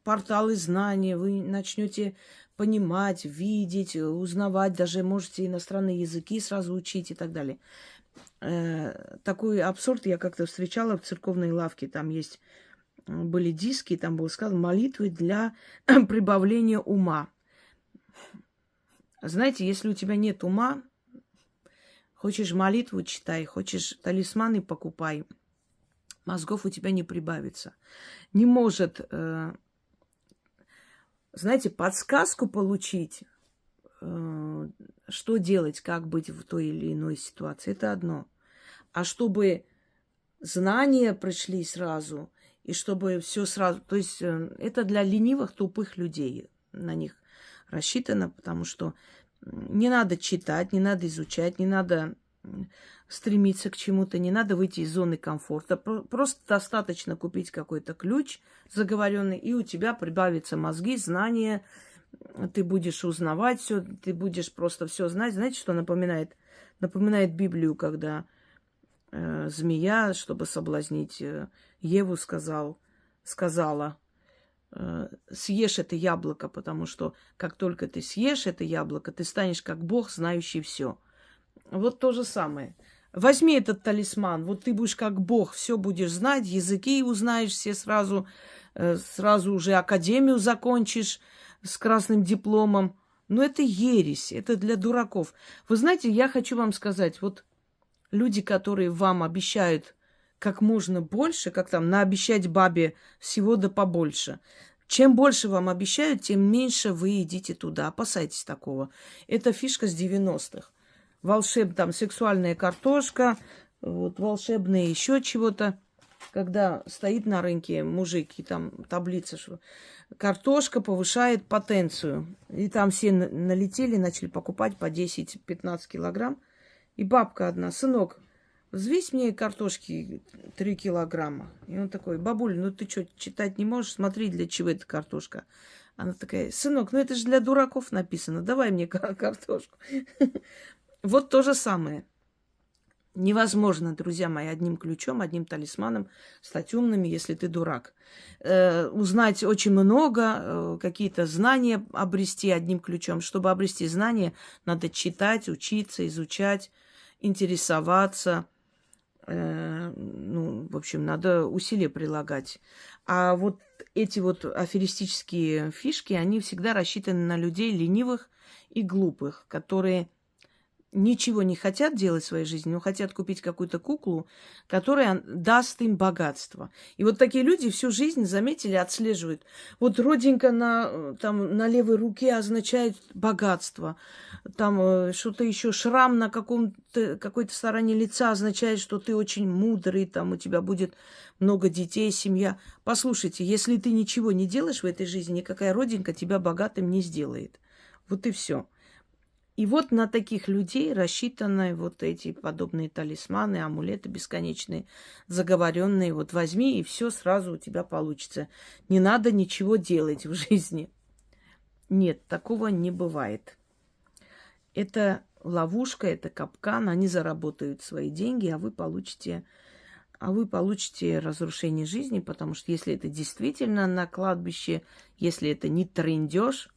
порталы знаний. Вы начнете понимать, видеть, узнавать. Даже можете иностранные языки сразу учить и так далее. Такой абсурд я как-то встречала в церковной лавке. Там были диски, там было сказано молитвы для прибавления ума. Знаете, если у тебя нет ума, хочешь молитву читай, хочешь талисманы покупай, мозгов у тебя не прибавится. Не может, знаете, подсказку получить, что делать, как быть в той или иной ситуации, это одно. А чтобы знания пришли сразу, и чтобы все сразу... То есть это для ленивых, тупых людей. На них рассчитано, потому что не надо читать, не надо изучать, не надо стремиться к чему-то, не надо выйти из зоны комфорта. Просто достаточно купить какой-то ключ заговоренный, и у тебя прибавятся мозги, знания, ты будешь узнавать все, ты будешь просто все знать. Знаете, что напоминает? Напоминает Библию, когда змея, чтобы соблазнить Еву, сказала, съешь это яблоко, потому что как только ты съешь это яблоко, ты станешь как Бог, знающий все. вот то же самое. Возьми этот талисман, вот ты будешь как бог, все будешь знать, языки узнаешь все сразу, сразу уже академию закончишь с красным дипломом. Но это ересь, это для дураков. Вы знаете, я хочу вам сказать, вот люди, которые вам обещают как можно больше, как там, наобещать бабе всего да побольше. Чем больше вам обещают, тем меньше вы идите туда. Опасайтесь такого. Это фишка с 90-х. Там сексуальная картошка, вот, волшебные еще чего-то. Когда стоит на рынке мужик, и там таблица, что картошка повышает потенцию. И там все налетели, начали покупать по 10-15 килограмм. И бабка одна: сынок, взвесь мне картошки 3 килограмма. И он такой: бабуль, ну ты что, читать не можешь? Смотри, для чего эта картошка. Она такая: сынок, ну это же для дураков написано, давай мне картошку. Вот то же самое. Невозможно, друзья мои, одним ключом, одним талисманом стать умными, если ты дурак. Узнать очень много, какие-то знания обрести одним ключом. Чтобы обрести знания, надо читать, учиться, изучать, интересоваться. Ну, в общем, надо усилия прилагать. А вот эти вот аферистические фишки, они всегда рассчитаны на людей ленивых и глупых, которые ничего не хотят делать в своей жизни, но хотят купить какую-то куклу, которая даст им богатство. И вот такие люди всю жизнь, заметили, отслеживают. Вот родинка на левой руке означает богатство. Там что-то еще, шрам на какой-то стороне лица означает, что ты очень мудрый, там у тебя будет много детей, семья. Послушайте, если ты ничего не делаешь в этой жизни, никакая родинка тебя богатым не сделает. Вот и все. И вот на таких людей рассчитаны вот эти подобные талисманы, амулеты бесконечные, заговоренные. Вот возьми, и все сразу у тебя получится. Не надо ничего делать в жизни. Нет, такого не бывает. Это ловушка, это капкан. Они заработают свои деньги, а вы получите разрушение жизни, потому что если это действительно на кладбище, если это не трындеж,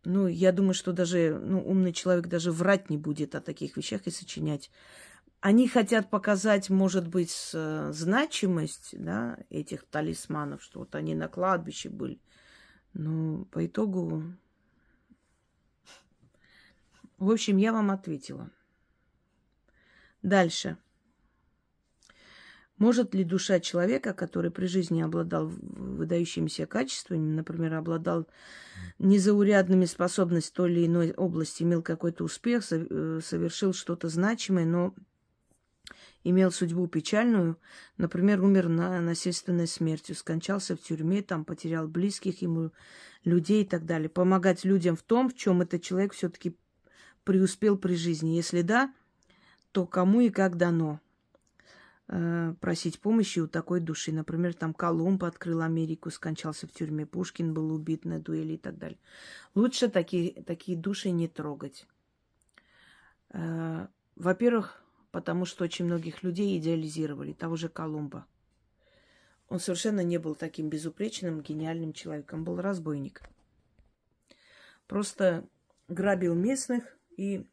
ну, я думаю, что даже умный человек даже врать не будет о таких вещах и сочинять. Они хотят показать, может быть, значимость, да, этих талисманов, что вот они на кладбище были. Но по итогу... В общем, я вам ответила. Дальше. Может ли душа человека, который при жизни обладал выдающимися качествами, например, обладал незаурядными способностями в той или иной области, имел какой-то успех, совершил что-то значимое, но имел судьбу печальную, например, умер насильственной смертью, скончался в тюрьме, там потерял близких ему людей и так далее. Помогать людям в том, в чем этот человек все-таки преуспел при жизни. Если да, то кому и как дано просить помощи у такой души. Например, там Колумб открыл Америку, скончался в тюрьме, Пушкин был убит на дуэли и так далее. Лучше такие души не трогать. Во-первых, потому что очень многих людей идеализировали, того же Колумба. Он совершенно не был таким безупречным, гениальным человеком, был разбойник. Просто грабил местных и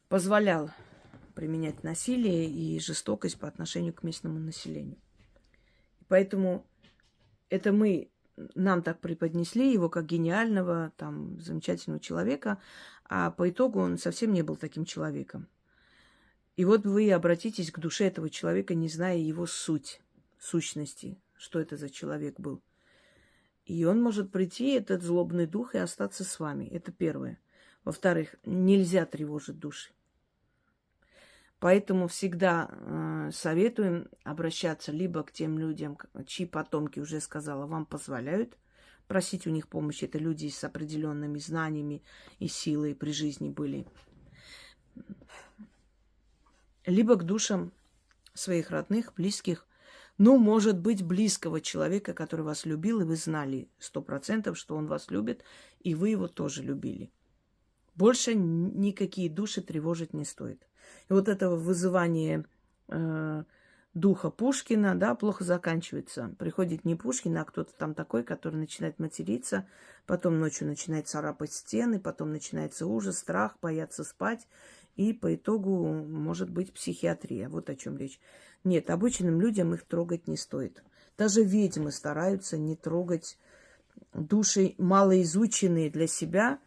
позволял применять насилие и жестокость по отношению к местному населению. Поэтому это нам так преподнесли его как гениального, там, замечательного человека, а по итогу он совсем не был таким человеком. И вот вы обратитесь к душе этого человека, не зная его сущности, что это за человек был. И он может прийти, этот злобный дух, и остаться с вами. Это первое. Во-вторых, нельзя тревожить души. Поэтому всегда советуем обращаться либо к тем людям, чьи потомки, уже сказала, вам позволяют просить у них помощи. Это люди с определенными знаниями и силой при жизни были. Либо к душам своих родных, близких, может быть, близкого человека, который вас любил, и вы знали 100%, что он вас любит, и вы его тоже любили. Больше никакие души тревожить не стоит. И вот это вызывание духа Пушкина, да, плохо заканчивается. Приходит не Пушкин, а кто-то там такой, который начинает материться, потом ночью начинает царапать стены, потом начинается ужас, страх, бояться спать, и по итогу может быть психиатрия. Вот о чем речь. Нет, обычным людям их трогать не стоит. Даже ведьмы стараются не трогать души, малоизученные для себя,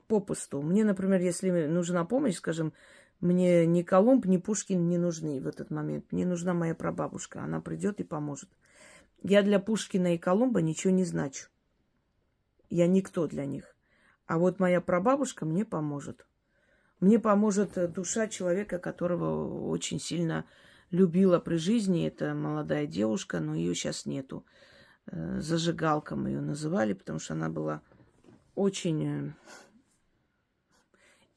попусту. Мне, например, если нужна помощь, скажем, мне ни Колумб, ни Пушкин не нужны в этот момент. Мне нужна моя прабабушка. Она придет и поможет. Я для Пушкина и Колумба ничего не значу. Я никто для них. А вот моя прабабушка мне поможет. Мне поможет душа человека, которого очень сильно любила при жизни. Это молодая девушка, но ее сейчас нету. Зажигалка мы ее называли, потому что она была очень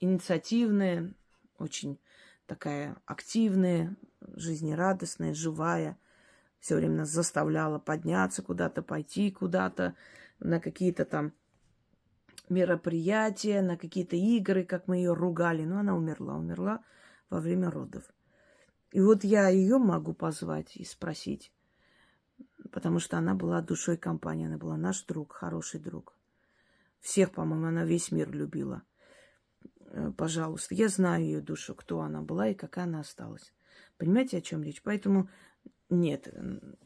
инициативная, очень такая активная, жизнерадостная, живая. Все время нас заставляла подняться куда-то, пойти куда-то, на какие-то там мероприятия, на какие-то игры, как мы ее ругали. Но она умерла во время родов. И вот я ее могу позвать и спросить, потому что она была душой компании, она была наш друг, хороший друг. Всех, по-моему, она весь мир любила. Пожалуйста, я знаю ее душу, кто она была и какая она осталась. Понимаете, о чем речь? Поэтому нет,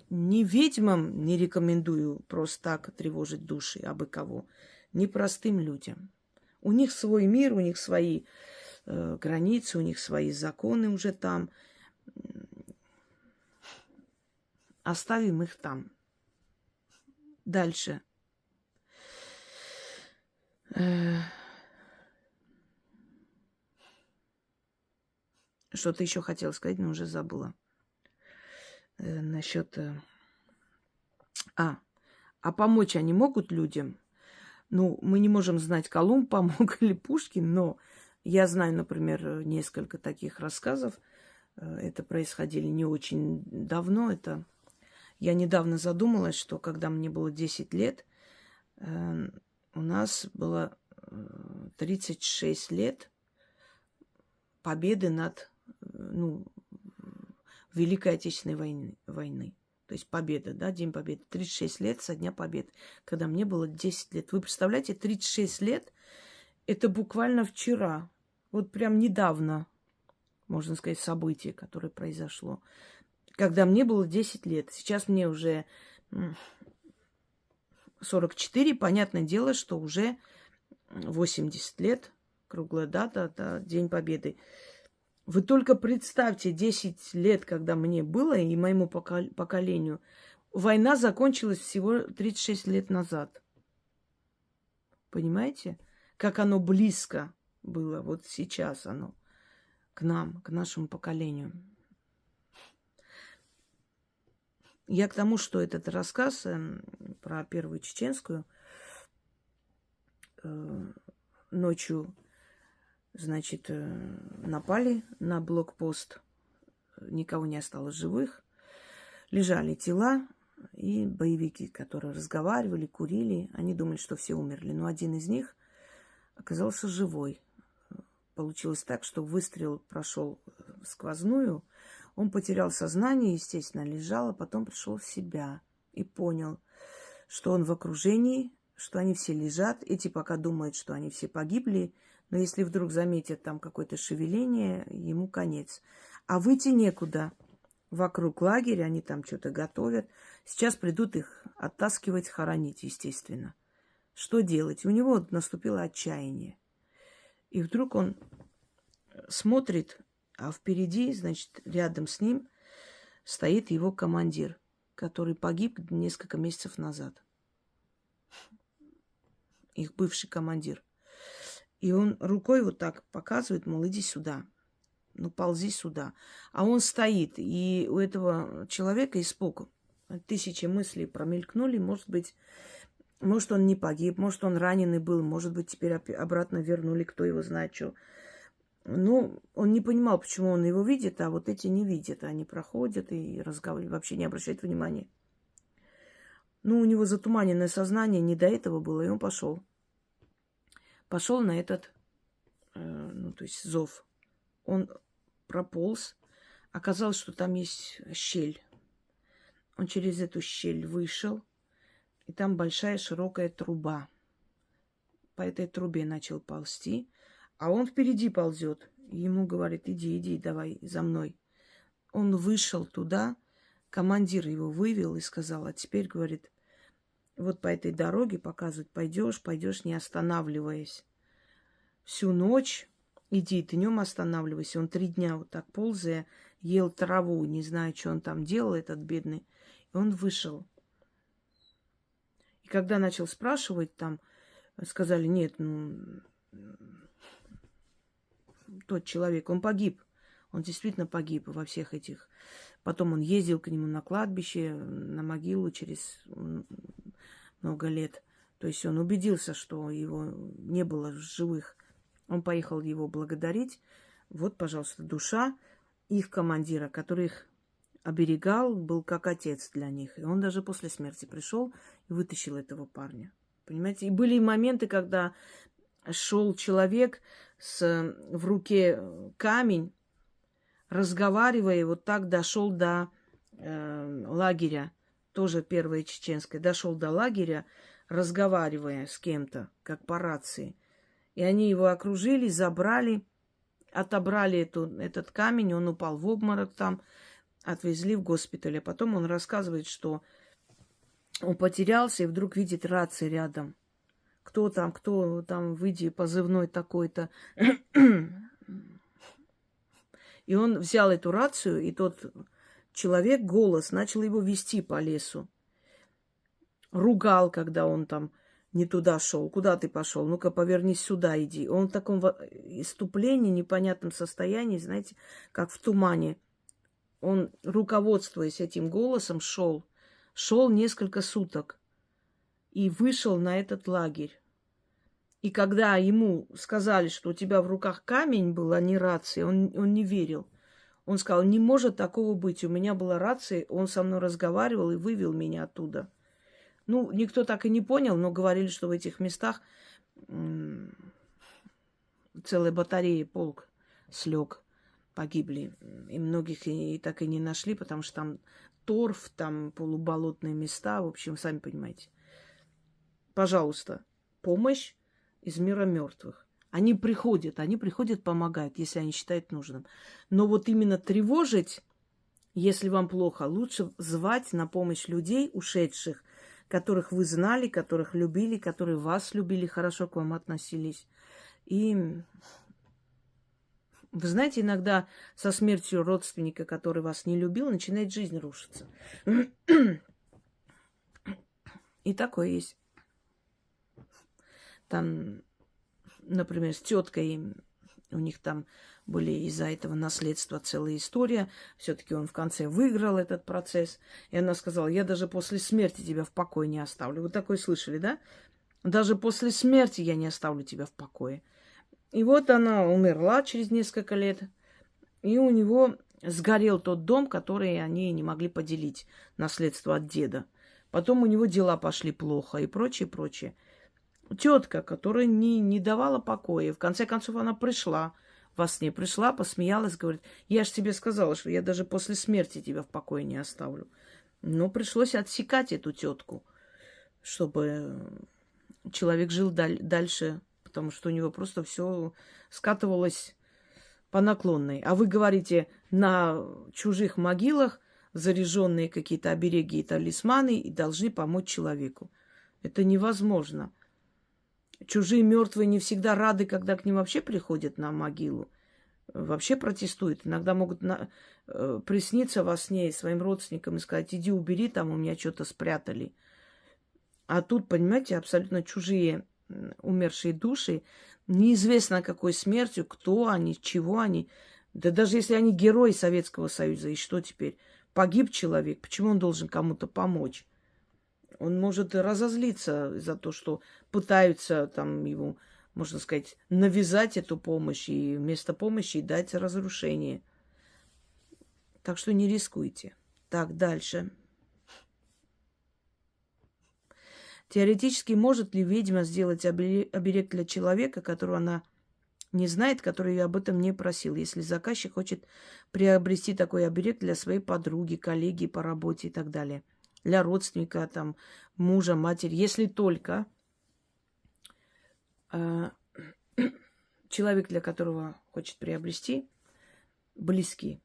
ни ведьмам не рекомендую просто так тревожить души абы кого, ни простым людям. У них свой мир, у них свои границы, у них свои законы уже там. Оставим их там. Дальше. Что-то еще хотела сказать, но уже забыла. Насчет... А помочь они могут людям? Ну, мы не можем знать, Колумб помог или Пушкин, но я знаю, например, несколько таких рассказов. Это происходило не очень давно. Я недавно задумалась, что когда мне было 10 лет, у нас было 36 лет победы над Великой Отечественной войны. То есть победа, да, День Победы. 36 лет со дня Победы, когда мне было 10 лет. Вы представляете, 36 лет – это буквально вчера. Вот прям недавно, можно сказать, событие, которое произошло. Когда мне было 10 лет. Сейчас мне уже 44. Понятное дело, что уже 80 лет. Круглая дата, это День Победы. Вы только представьте, 10 лет, когда мне было, и моему поколению, война закончилась всего 36 лет назад. Понимаете? Как оно близко было, вот сейчас оно, к нам, к нашему поколению. Я к тому, что этот рассказ про Первую Чеченскую ночью, значит, напали на блокпост. Никого не осталось живых. Лежали тела, и боевики, которые разговаривали, курили, они думали, что все умерли. Но один из них оказался живой. Получилось так, что выстрел прошел сквозную. Он потерял сознание, естественно, лежал, а потом пришел в себя и понял, что он в окружении, что они все лежат. Эти пока думают, что они все погибли, но если вдруг заметят там какое-то шевеление, ему конец. А выйти некуда. Вокруг лагеря, они там что-то готовят. Сейчас придут их оттаскивать, хоронить, естественно. Что делать? У него наступило отчаяние. И вдруг он смотрит, а впереди, значит, рядом с ним стоит его командир, который погиб несколько месяцев назад. Их бывший командир. И он рукой вот так показывает, мол, иди сюда. Ну, ползи сюда. А он стоит, и у этого человека испуг. Тысячи мыслей промелькнули. Может, он не погиб, может, он раненый был, может быть, теперь обратно вернули, кто его знает, что. Ну, он не понимал, почему он его видит, а вот эти не видят. Они проходят и разговаривают, вообще не обращают внимания. Ну, у него затуманенное сознание, не до этого было, и он пошел. Пошел на этот, то есть зов. Он прополз, Оказалось, что там есть щель. Он через эту щель вышел, и там большая широкая труба. По этой трубе начал ползти, а он впереди ползет. Ему говорит: иди, иди, давай за мной. Он вышел туда, командир его вывел и сказал: а теперь, говорит, вот по этой дороге показывать пойдешь, пойдешь, не останавливаясь. Всю ночь иди, днем останавливайся. Он 3 дня вот так ползая, ел траву, не знаю, что он там делал, этот бедный. И он вышел. И когда начал спрашивать, там сказали: нет, тот человек, он погиб. Он действительно погиб во всех этих. Потом он ездил к нему на кладбище, на могилу через много лет. То есть он убедился, что его не было в живых. Он поехал его благодарить. Вот, пожалуйста, душа их командира, который их оберегал, был как отец для них. И он даже после смерти пришел и вытащил этого парня. Понимаете? И были моменты, когда шел человек в руке камень, разговаривая, вот так дошел до лагеря, тоже первое чеченское, дошел до лагеря, разговаривая с кем-то, как по рации. И они его окружили, забрали, отобрали этот камень, он упал в обморок там, отвезли в госпиталь. А потом он рассказывает, что он потерялся и вдруг видит рации рядом. Кто там, выйди, позывной такой-то. И он взял эту рацию, и тот человек, голос, начал его вести по лесу. Ругал, когда он там не туда шел. Куда ты пошел? Ну-ка, повернись сюда, иди. Он в таком иступлении, непонятном состоянии, знаете, как в тумане. Он, руководствуясь этим голосом, шел несколько суток и вышел на этот лагерь. И когда ему сказали, что у тебя в руках камень был, а не рация, он не верил. Он сказал: не может такого быть. У меня была рация, он со мной разговаривал и вывел меня оттуда. Ну, никто так и не понял, но говорили, что в этих местах целая батарея, полк слег, погибли. И многих и так и не нашли, потому что там торф, там полуболотные места. В общем, сами понимаете. Пожалуйста, помощь из мира мертвых. Они приходят помогать, если они считают нужным. Но вот именно тревожить, если вам плохо, лучше звать на помощь людей, ушедших, которых вы знали, которых любили, которые вас любили, хорошо к вам относились. И вы знаете, иногда со смертью родственника, который вас не любил, начинает жизнь рушиться. И такое есть. Там, например, с теткой, у них там были из-за этого наследства целая история. Все-таки он в конце выиграл этот процесс. И она сказала: я даже после смерти тебя в покое не оставлю. Вы такое слышали, да? Даже после смерти я не оставлю тебя в покое. И вот она умерла через несколько лет. И у него сгорел тот дом, который они не могли поделить, наследство от деда. Потом у него дела пошли плохо и прочее, прочее. Тетка, которая не давала покоя. В конце концов, она пришла, во сне пришла, посмеялась, говорит: я же тебе сказала, что я даже после смерти тебя в покое не оставлю. Но пришлось отсекать эту тетку, чтобы человек жил дальше, потому что у него просто все скатывалось по наклонной. А вы говорите, на чужих могилах заряженные какие-то обереги и талисманы и должны помочь человеку. Это невозможно. Чужие мертвые не всегда рады, когда к ним вообще приходят на могилу. Вообще протестуют. Иногда могут присниться во сне своим родственникам и сказать: иди убери, там у меня что-то спрятали. А тут, понимаете, абсолютно чужие умершие души, неизвестно какой смертью, кто они, чего они. Да даже если они герои Советского Союза, и что теперь? Погиб человек, почему он должен кому-то помочь? Он может разозлиться за то, что пытаются там ему, можно сказать, навязать эту помощь и вместо помощи дать разрушение. Так что не рискуйте. Так, дальше. Теоретически, может ли ведьма сделать оберег для человека, которого она не знает, который об этом не просил. Если заказчик хочет приобрести такой оберег для своей подруги, коллеги по работе и так далее. Для родственника, там, мужа, матери. Если только человек, для которого хочет приобрести, близкий.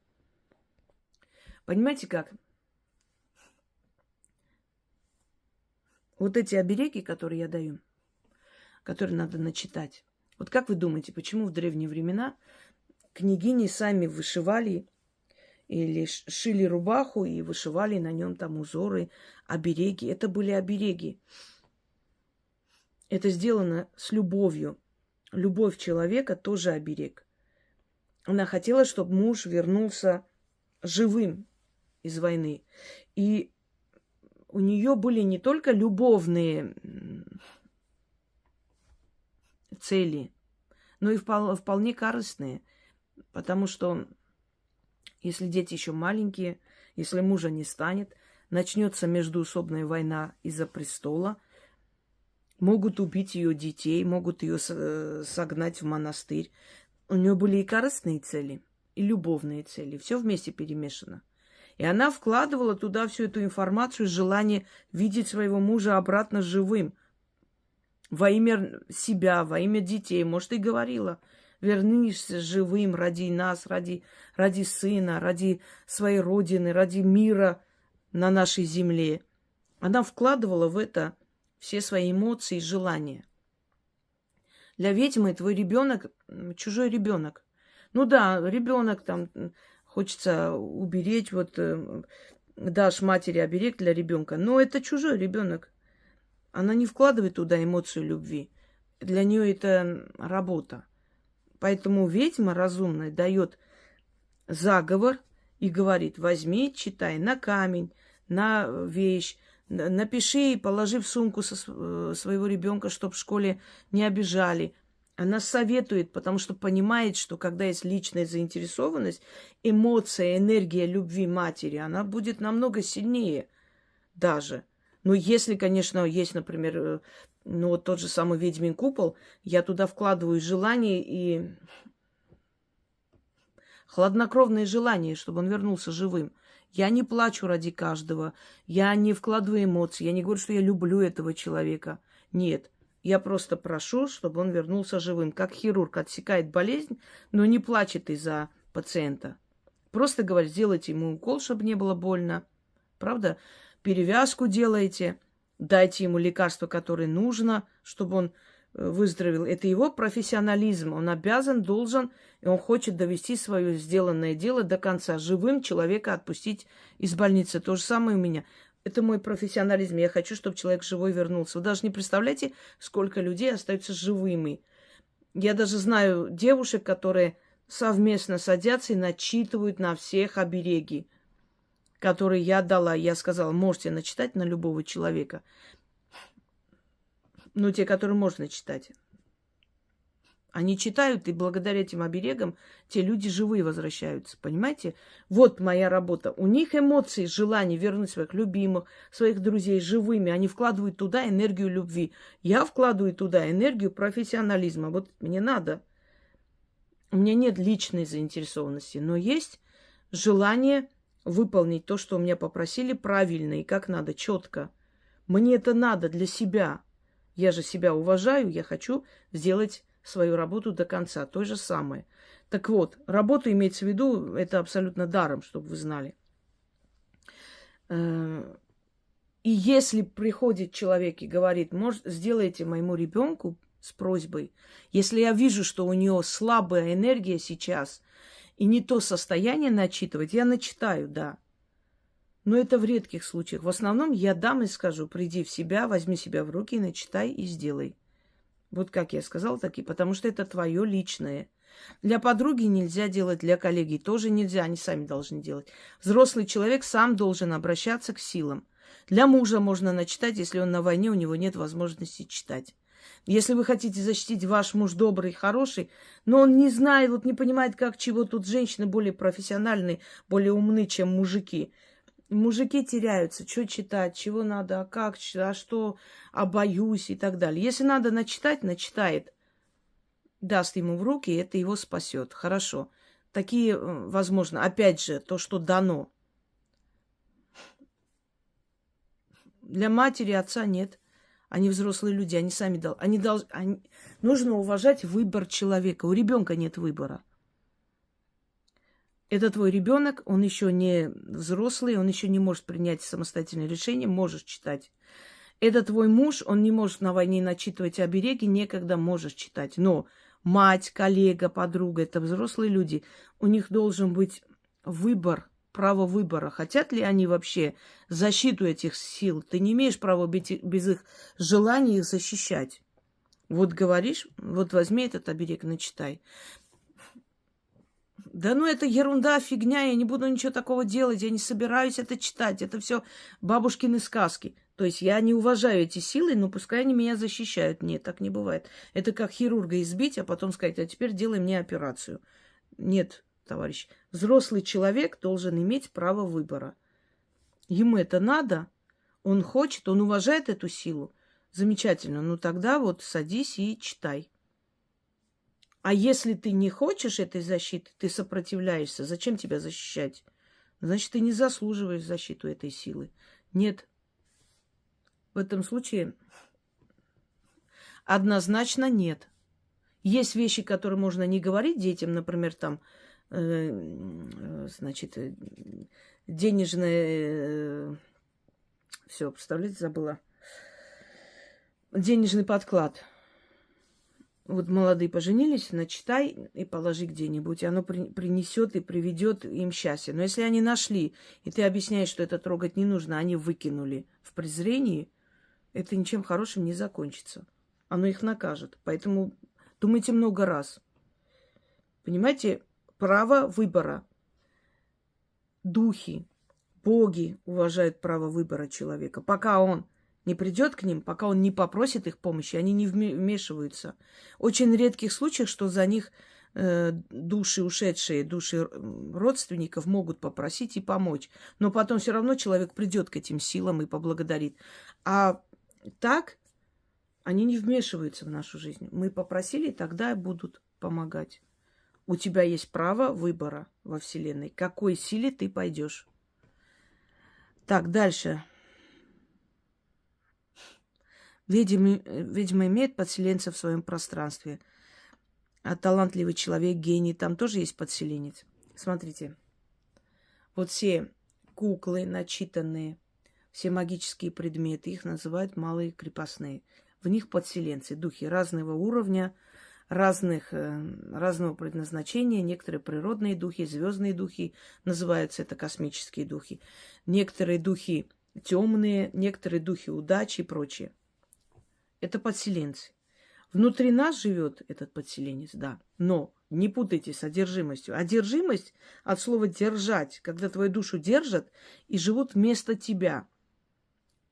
Понимаете как? Вот эти обереги, которые я даю, которые надо начитать. Вот как вы думаете, почему в древние времена княгини сами вышивали или шили рубаху и вышивали на нем там узоры, обереги? Это были обереги. Это сделано с любовью. Любовь человека тоже оберег. Она хотела, чтобы муж вернулся живым из войны. И у нее были не только любовные цели, но и вполне корыстные. Потому что если дети еще маленькие, если мужа не станет, начнется междоусобная война из-за престола, могут убить ее детей, могут ее согнать в монастырь. У нее были и корыстные цели, и любовные цели. Все вместе перемешано. И она вкладывала туда всю эту информацию, желание видеть своего мужа обратно живым. Во имя себя, во имя детей. Может, и говорила: вернись живым ради нас, ради сына, ради своей родины, ради мира на нашей земле. Она вкладывала в это все свои эмоции и желания. Для ведьмы твой ребенок чужой ребенок. Ну да, ребенок там хочется уберечь, вот дашь матери оберег для ребенка, но это чужой ребенок. Она не вкладывает туда эмоцию любви. Для нее это работа. Поэтому ведьма разумная дает заговор и говорит: возьми, читай на камень, на вещь, напиши и положи в сумку своего ребенка, чтобы в школе не обижали. Она советует, потому что понимает, что когда есть личная заинтересованность, эмоция, энергия любви матери, она будет намного сильнее даже. Но если, конечно, есть, например, ну вот тот же самый ведьмин купол, я туда вкладываю желание и хладнокровное желание, чтобы он вернулся живым. Я не плачу ради каждого, я не вкладываю эмоции, я не говорю, что я люблю этого человека. Нет, я просто прошу, чтобы он вернулся живым. Как хирург отсекает болезнь, но не плачет из-за пациента. Просто говорит: сделайте ему укол, чтобы не было больно. Правда? Перевязку делайте, дайте ему лекарство, которое нужно, чтобы он выздоровел. Это его профессионализм. Он обязан, должен, и он хочет довести свое сделанное дело до конца. Живым человека отпустить из больницы. То же самое у меня. Это мой профессионализм. Я хочу, чтобы человек живой вернулся. Вы даже не представляете, сколько людей остаются живыми. Я даже знаю девушек, которые совместно садятся и начитывают на всех обереги, которые я дала. Я сказала: можете начитать на любого человека. Ну, те, которые можно читать. Они читают, и благодаря этим оберегам те люди живые возвращаются. Понимаете? Вот моя работа. У них эмоции, желание вернуть своих любимых, своих друзей живыми. Они вкладывают туда энергию любви. Я вкладываю туда энергию профессионализма. Вот мне надо. У меня нет личной заинтересованности, но есть желание выполнить то, что у меня попросили, правильно и как надо, четко. Мне это надо для себя. Я же себя уважаю, я хочу сделать свою работу до конца. То же самое. Так вот, работа имеется в виду, это абсолютно даром, чтобы вы знали. И если приходит человек и говорит: может, сделайте моему ребенку с просьбой, если я вижу, что у него слабая энергия сейчас, и не то состояние начитывать, я начитаю, да. Но это в редких случаях. В основном я дам и скажу: приди в себя, возьми себя в руки, начитай и сделай. Вот как я сказала, таки, потому что это твое личное. Для подруги нельзя делать, для коллеги тоже нельзя, они сами должны делать. Взрослый человек сам должен обращаться к силам. Для мужа можно начитать, если он на войне, у него нет возможности читать. Если вы хотите защитить ваш муж добрый, хороший, но он не знает, вот не понимает, как чего, тут женщины более профессиональные, более умны, чем мужики. Мужики теряются, что читать, чего надо, а как, а что, а боюсь и так далее. Если надо начитать, начитает. даст ему в руки, и это его спасет. Хорошо. Такие, возможно, опять же, то, что дано. Для матери, отца нет. Они взрослые люди, они сами должны. Нужно уважать выбор человека. У ребенка нет выбора. Это твой ребенок, он еще не взрослый, он еще не может принять самостоятельное решение, можешь читать. Это твой муж, он не может на войне начитывать обереги, некогда можешь читать. Но мать, коллега, подруга, это взрослые люди, у них должен быть выбор, право выбора. Хотят ли они вообще защиту этих сил? Ты не имеешь права без их желания их защищать. Вот говоришь, вот возьми этот оберег, начитай. Да ну это ерунда, фигня, я не буду ничего такого делать, я не собираюсь это читать, это все бабушкины сказки. То есть я не уважаю эти силы, но пускай они меня защищают. Нет, так не бывает. Это как хирурга избить, а потом сказать, а теперь делай мне операцию. Нет, товарищ. Взрослый человек должен иметь право выбора. Ему это надо, он хочет, он уважает эту силу. Замечательно. Ну тогда вот садись и читай. А если ты не хочешь этой защиты, ты сопротивляешься, зачем тебя защищать? Значит, ты не заслуживаешь защиту этой силы. Нет. В этом случае однозначно нет. Есть вещи, которые можно не говорить детям, например, там, значит, денежное, все, представляете, забыла. Денежный подклад. Вот молодые поженились, начитай и положи где-нибудь. И оно принесет и приведет им счастье. Но если они нашли, и ты объясняешь, что это трогать не нужно, они выкинули в презрении, это ничем хорошим не закончится. Оно их накажет. Поэтому думайте много раз. Понимаете, право выбора. Духи, боги уважают право выбора человека. Пока он не придет к ним, пока он не попросит их помощи, они не вмешиваются. Очень редких случаях, что за них души ушедшие, души родственников могут попросить и помочь. Но потом все равно человек придет к этим силам и поблагодарит. А так они не вмешиваются в нашу жизнь. Мы попросили, тогда будут помогать. У тебя есть право выбора во Вселенной. К какой силе ты пойдешь? Так, дальше. Ведьма имеет подселенца в своем пространстве. А талантливый человек, гений, там тоже есть подселенец. Смотрите. Вот все куклы начитанные, все магические предметы, их называют малые крепостные. В них подселенцы, духи разного уровня, разного предназначения. Некоторые природные духи, звездные духи, называются это космические духи. Некоторые духи темные, некоторые духи удачи и прочее. Это подселенцы. Внутри нас живет этот подселенец, да. Но не путайте с одержимостью. Одержимость от слова «держать», когда твою душу держат и живут вместо тебя.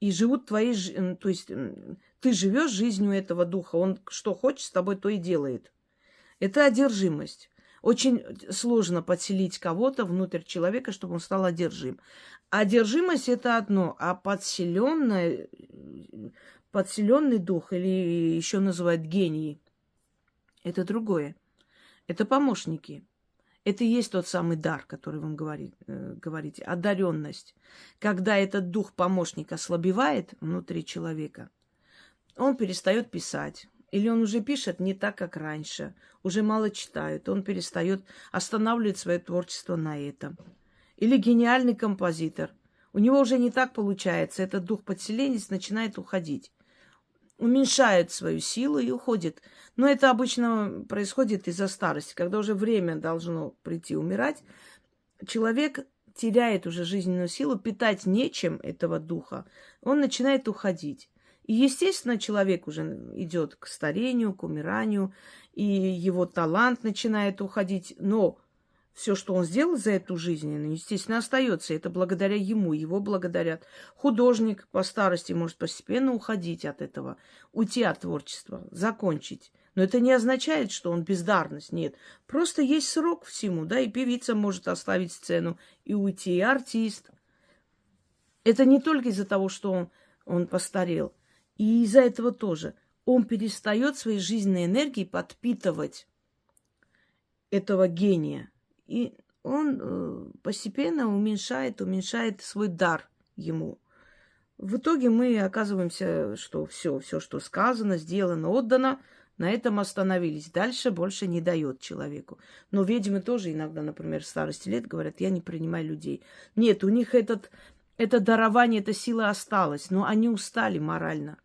И живут твои... То есть ты живешь жизнью этого духа. Он что хочет с тобой, то и делает. Это одержимость. Очень сложно подселить кого-то внутрь человека, чтобы он стал одержим. Одержимость – это одно, а подселенный дух, или еще называют гений, это другое. Это помощники. Это и есть тот самый дар, который вам говорите, одаренность. Когда этот дух-помощник ослабевает внутри человека, он перестает писать. Или он уже пишет не так, как раньше, уже мало читает, он перестает, останавливать свое творчество на этом. Или гениальный композитор. У него уже не так получается, этот дух-подселенец начинает уходить. Уменьшает свою силу и уходит. Но это обычно происходит из-за старости. Когда уже время должно прийти умирать, человек теряет уже жизненную силу, питать нечем этого духа, он начинает уходить. И, естественно, человек уже идет к старению, к умиранию, и его талант начинает уходить. Но все, что он сделал за эту жизнь, естественно, остается. Это благодаря ему, его благодарят. Художник по старости может постепенно уходить от этого, уйти от творчества, закончить. Но это не означает, что он бездарность. Нет, просто есть срок всему, да, и певица может оставить сцену и уйти, и артист. Это не только из-за того, что он постарел, и из-за этого тоже. Он перестает своей жизненной энергией подпитывать этого гения. И он постепенно уменьшает свой дар ему. В итоге мы оказываемся, что все, что сказано, сделано, отдано, на этом остановились. Дальше больше не дает человеку. Но ведьмы тоже иногда, например, в старости лет говорят, я не принимаю людей. Нет, у них это дарование, эта сила осталась, но они устали морально.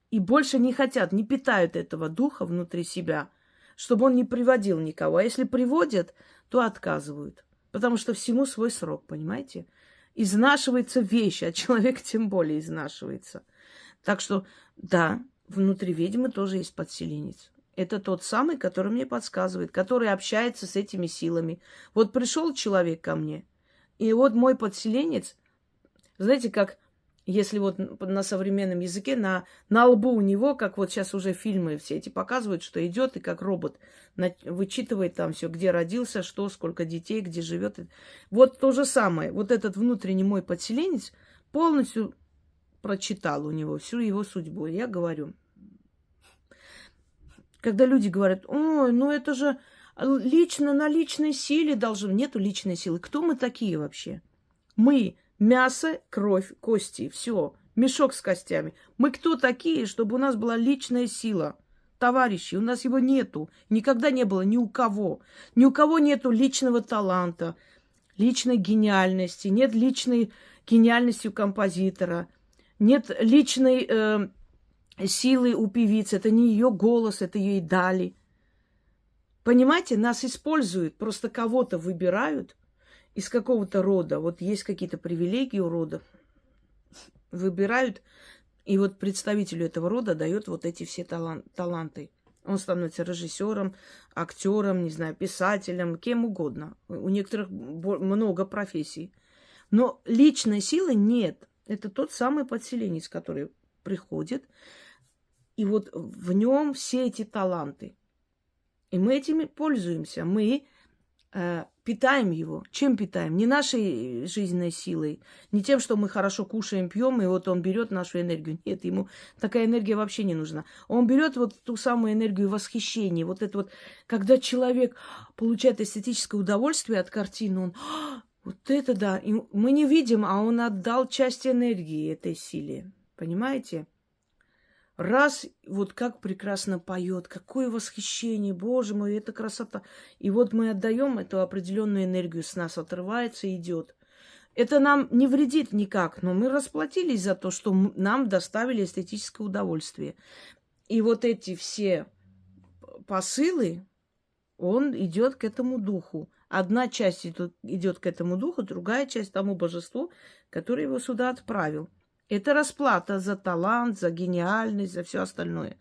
И больше не хотят, не питают этого духа внутри себя, чтобы он не приводил никого. А если приводят, то отказывают. Потому что всему свой срок, понимаете? Изнашивается вещь, а человек тем более изнашивается. Так что, да, внутри ведьмы тоже есть подселенец. Это тот самый, который мне подсказывает, который общается с этими силами. Вот пришел человек ко мне, и вот мой подселенец, знаете, как если вот на современном языке на лбу у него, как вот сейчас уже фильмы все эти показывают, что идет и как робот вычитывает там все, где родился, что, сколько детей, где живет. Вот то же самое. Вот этот внутренний мой подселенец полностью прочитал у него всю его судьбу. Я говорю, когда люди говорят, ой, ну это же лично на личной силе должно. Нету личной силы. Кто мы такие вообще? Мы мясо, кровь, кости, все, мешок с костями. Мы кто такие, чтобы у нас была личная сила? Товарищи, у нас его нету. Никогда не было ни у кого. Ни у кого нету личного таланта, личной гениальности. Нет личной гениальности у композитора. Нет личной силы у певицы. Это не ее голос, это ей дали. Понимаете, нас используют. Просто кого-то выбирают из какого-то рода, вот есть какие-то привилегии у рода, выбирают, и вот представителю этого рода дают вот эти все таланты. Он становится режиссером, актером, не знаю, писателем, кем угодно. У некоторых много профессий. Но личной силы нет. Это тот самый подселенец, который приходит, и вот в нем все эти таланты. И мы этими пользуемся. Мы питаем его. Чем питаем? Не нашей жизненной силой, не тем, что мы хорошо кушаем, пьем, и вот он берет нашу энергию. Нет, ему такая энергия вообще не нужна. Он берет вот ту самую энергию восхищения. Вот это вот, когда человек получает эстетическое удовольствие от картины, он вот это да. И мы не видим, а он отдал часть энергии этой силе. Понимаете? Раз, вот как прекрасно поет, какое восхищение, боже мой, это красота. И вот мы отдаем эту определенную энергию, с нас отрывается и идет. Это нам не вредит никак, но мы расплатились за то, что нам доставили эстетическое удовольствие. И вот эти все посылы, он идет к этому духу. Одна часть идет к этому духу, другая часть тому божеству, которое его сюда отправил. Это расплата за талант, за гениальность, за все остальное.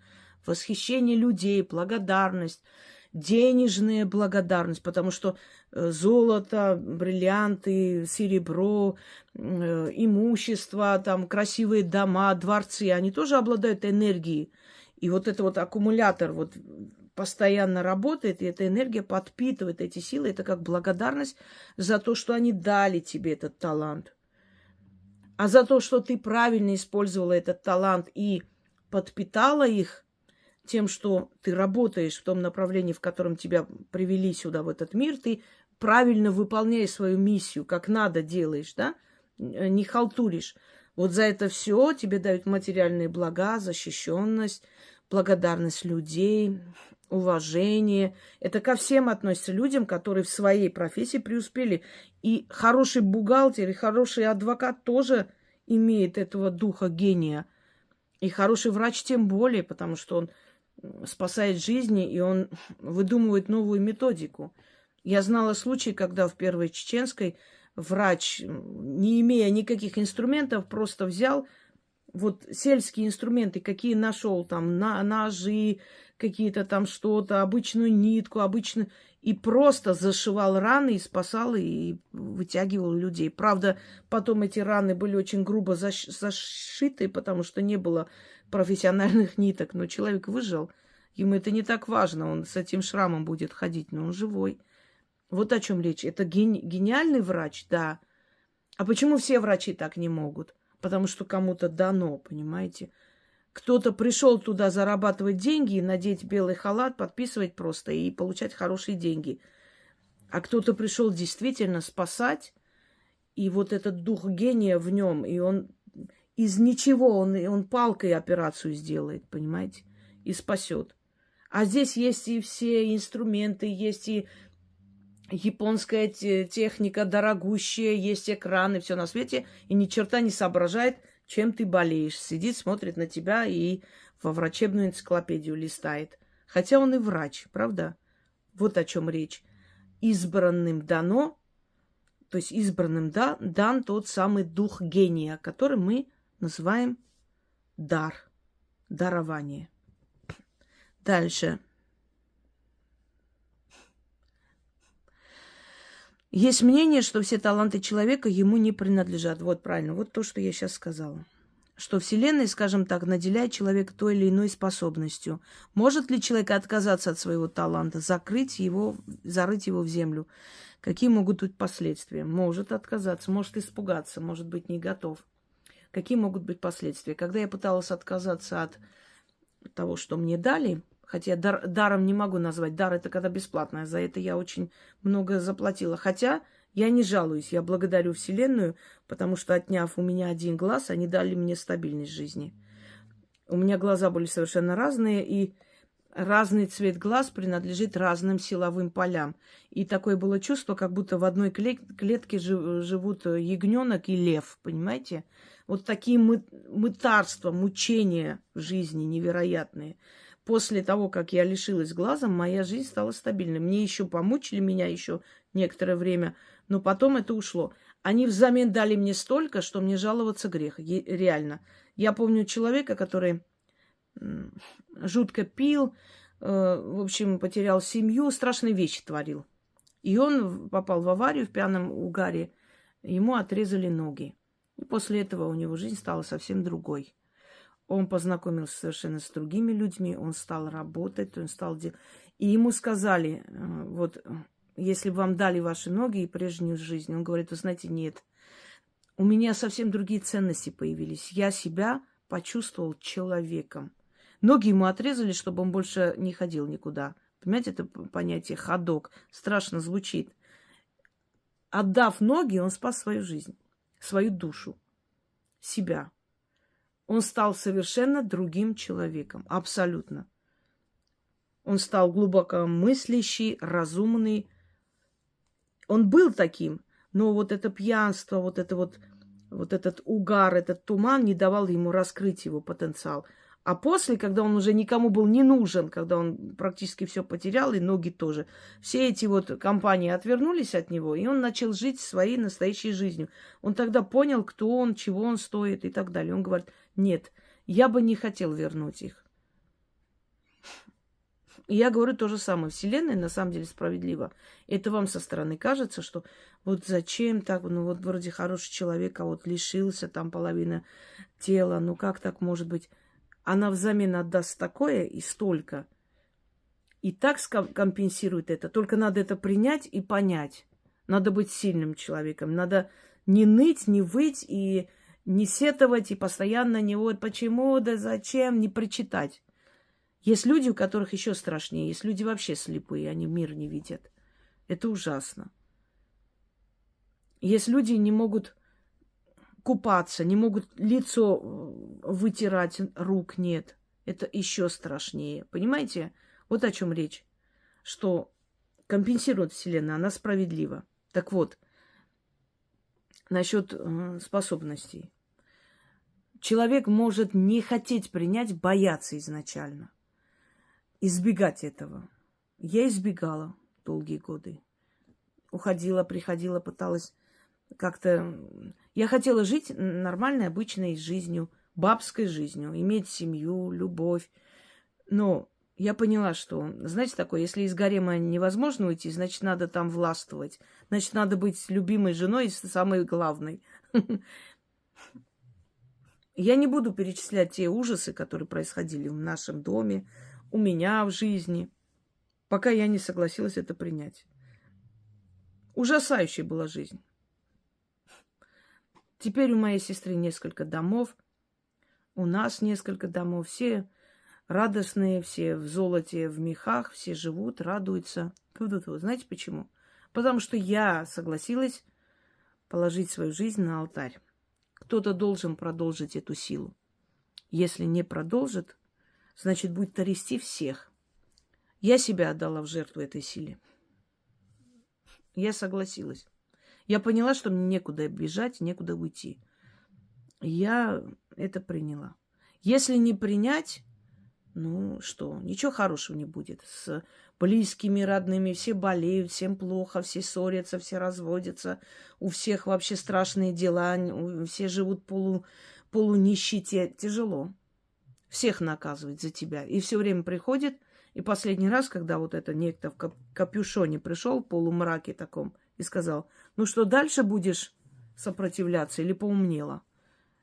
Восхищение людей, благодарность, денежная благодарность, потому что золото, бриллианты, серебро, имущество, там красивые дома, дворцы, они тоже обладают энергией. И вот это вот аккумулятор вот постоянно работает, и эта энергия подпитывает эти силы. Это как благодарность за то, что они дали тебе этот талант. А за то, что ты правильно использовала этот талант и подпитала их тем, что ты работаешь в том направлении, в котором тебя привели сюда, в этот мир, ты правильно выполняешь свою миссию, как надо делаешь, да? Не халтуришь. Вот за это все тебе дают материальные блага, защищенность, благодарность людей, уважение. Это ко всем относится людям, которые в своей профессии преуспели. И хороший бухгалтер, и хороший адвокат тоже имеет этого духа гения. И хороший врач тем более, потому что он спасает жизни, и он выдумывает новую методику. Я знала случай, когда в Первой Чеченской врач, не имея никаких инструментов, просто взял вот сельские инструменты, какие нашел, там ножи, какие-то там что-то, обычную нитку, и просто зашивал раны и спасал, и вытягивал людей. Правда, потом эти раны были очень грубо зашиты, потому что не было профессиональных ниток, но человек выжил. Ему это не так важно, он с этим шрамом будет ходить, но он живой. Вот о чем речь. Это гениальный врач, да. А почему все врачи так не могут? Потому что кому-то дано, понимаете? Кто-то пришел туда зарабатывать деньги, надеть белый халат, подписывать просто и получать хорошие деньги. А кто-то пришел действительно спасать, и вот этот дух гения в нем, и он из ничего, он палкой операцию сделает, понимаете, и спасет. А здесь есть и все инструменты, есть и японская техника дорогущая, есть экраны, все на свете, и ни черта не соображает, чем ты болеешь. Сидит, смотрит на тебя и во врачебную энциклопедию листает. Хотя он и врач, правда? Вот о чем речь. Избранным дано, то есть избранным дан тот самый дух гения, который мы называем дар, дарование. Дальше. Есть мнение, что все таланты человека ему не принадлежат. Вот правильно, вот то, что я сейчас сказала. Что Вселенная, скажем так, наделяет человека той или иной способностью. Может ли человек отказаться от своего таланта, зарыть его в землю? Какие могут быть последствия? Может отказаться, может испугаться, может быть не готов. Какие могут быть последствия? Когда я пыталась отказаться от того, что мне дали, хотя даром не могу назвать, дар это когда бесплатно, за это я очень много заплатила. Хотя я не жалуюсь, я благодарю Вселенную, потому что, отняв у меня один глаз, они дали мне стабильность жизни. У меня глаза были совершенно разные, и разный цвет глаз принадлежит разным силовым полям. И такое было чувство, как будто в одной клетке живут ягненок и лев, понимаете? Вот такие мытарства, мучения в жизни невероятные. После того, как я лишилась глаза, моя жизнь стала стабильной. Мне еще помучили, меня еще некоторое время, но потом это ушло. Они взамен дали мне столько, что мне жаловаться грех. Реально. Я помню человека, который жутко пил, в общем, потерял семью, страшные вещи творил. И он попал в аварию в пьяном угаре, ему отрезали ноги. И после этого у него жизнь стала совсем другой. Он познакомился совершенно с другими людьми, он стал работать, он стал делать. И ему сказали, вот, если вам дали ваши ноги и прежнюю жизнь, он говорит, вы знаете, нет, у меня совсем другие ценности появились. Я себя почувствовал человеком. Ноги ему отрезали, чтобы он больше не ходил никуда. Понимаете, это понятие ходок. Страшно звучит. Отдав ноги, он спас свою жизнь, свою душу, себя. Он стал совершенно другим человеком. Абсолютно. Он стал глубоко мыслящий, разумный. Он был таким, но вот это пьянство, вот этот угар, этот туман не давал ему раскрыть его потенциал. А после, когда он уже никому был не нужен, когда он практически все потерял, и ноги тоже, все эти вот компании отвернулись от него, и он начал жить своей настоящей жизнью. Он тогда понял, кто он, чего он стоит и так далее. Он говорит, нет, я бы не хотел вернуть их. И я говорю то же самое. Вселенная на самом деле справедлива. Это вам со стороны кажется, что вот зачем так, ну вот вроде хороший человек, а вот лишился там половины тела, ну как так может быть? Она взамен отдаст такое и столько. И так компенсирует это. Только надо это принять и понять. Надо быть сильным человеком. Надо не ныть, не выть и не сетовать, и постоянно не вот почему, да зачем, не причитать. Есть люди, у которых еще страшнее. Есть люди вообще слепые, они мир не видят. Это ужасно. Есть люди, не могут купаться, не могут лицо вытирать, рук нет. Это еще страшнее. Понимаете? Вот о чем речь. Что компенсирует Вселенная, она справедлива. Так вот, насчет способностей. Человек может не хотеть принять, бояться изначально. Избегать этого. Я избегала долгие годы. Уходила, приходила, пыталась как-то... Я хотела жить нормальной, обычной жизнью, бабской жизнью, иметь семью, любовь. Но я поняла, что, знаете, такое, если из гарема невозможно уйти, значит, надо там властвовать. Значит, надо быть любимой женой и самой главной. Я не буду перечислять те ужасы, которые происходили в нашем доме, у меня в жизни, пока я не согласилась это принять. Ужасающая была жизнь. Теперь у моей сестры несколько домов. У нас несколько домов. Все радостные, все в золоте, в мехах, все живут, радуются. Знаете почему? Потому что я согласилась положить свою жизнь на алтарь. Кто-то должен продолжить эту силу. Если не продолжит, значит, будет трясти всех. Я себя отдала в жертву этой силе. Я согласилась. Я поняла, что мне некуда бежать, некуда уйти. Я это приняла. Если не принять, ну что, ничего хорошего не будет. С близкими, родными все болеют, всем плохо, все ссорятся, все разводятся. У всех вообще страшные дела, все живут полунищете. Тяжело. Всех наказывать за тебя. И все время приходит, и последний раз, когда вот это некто в капюшоне пришел, в полумраке таком, и сказал, ну что, дальше будешь сопротивляться или поумнела?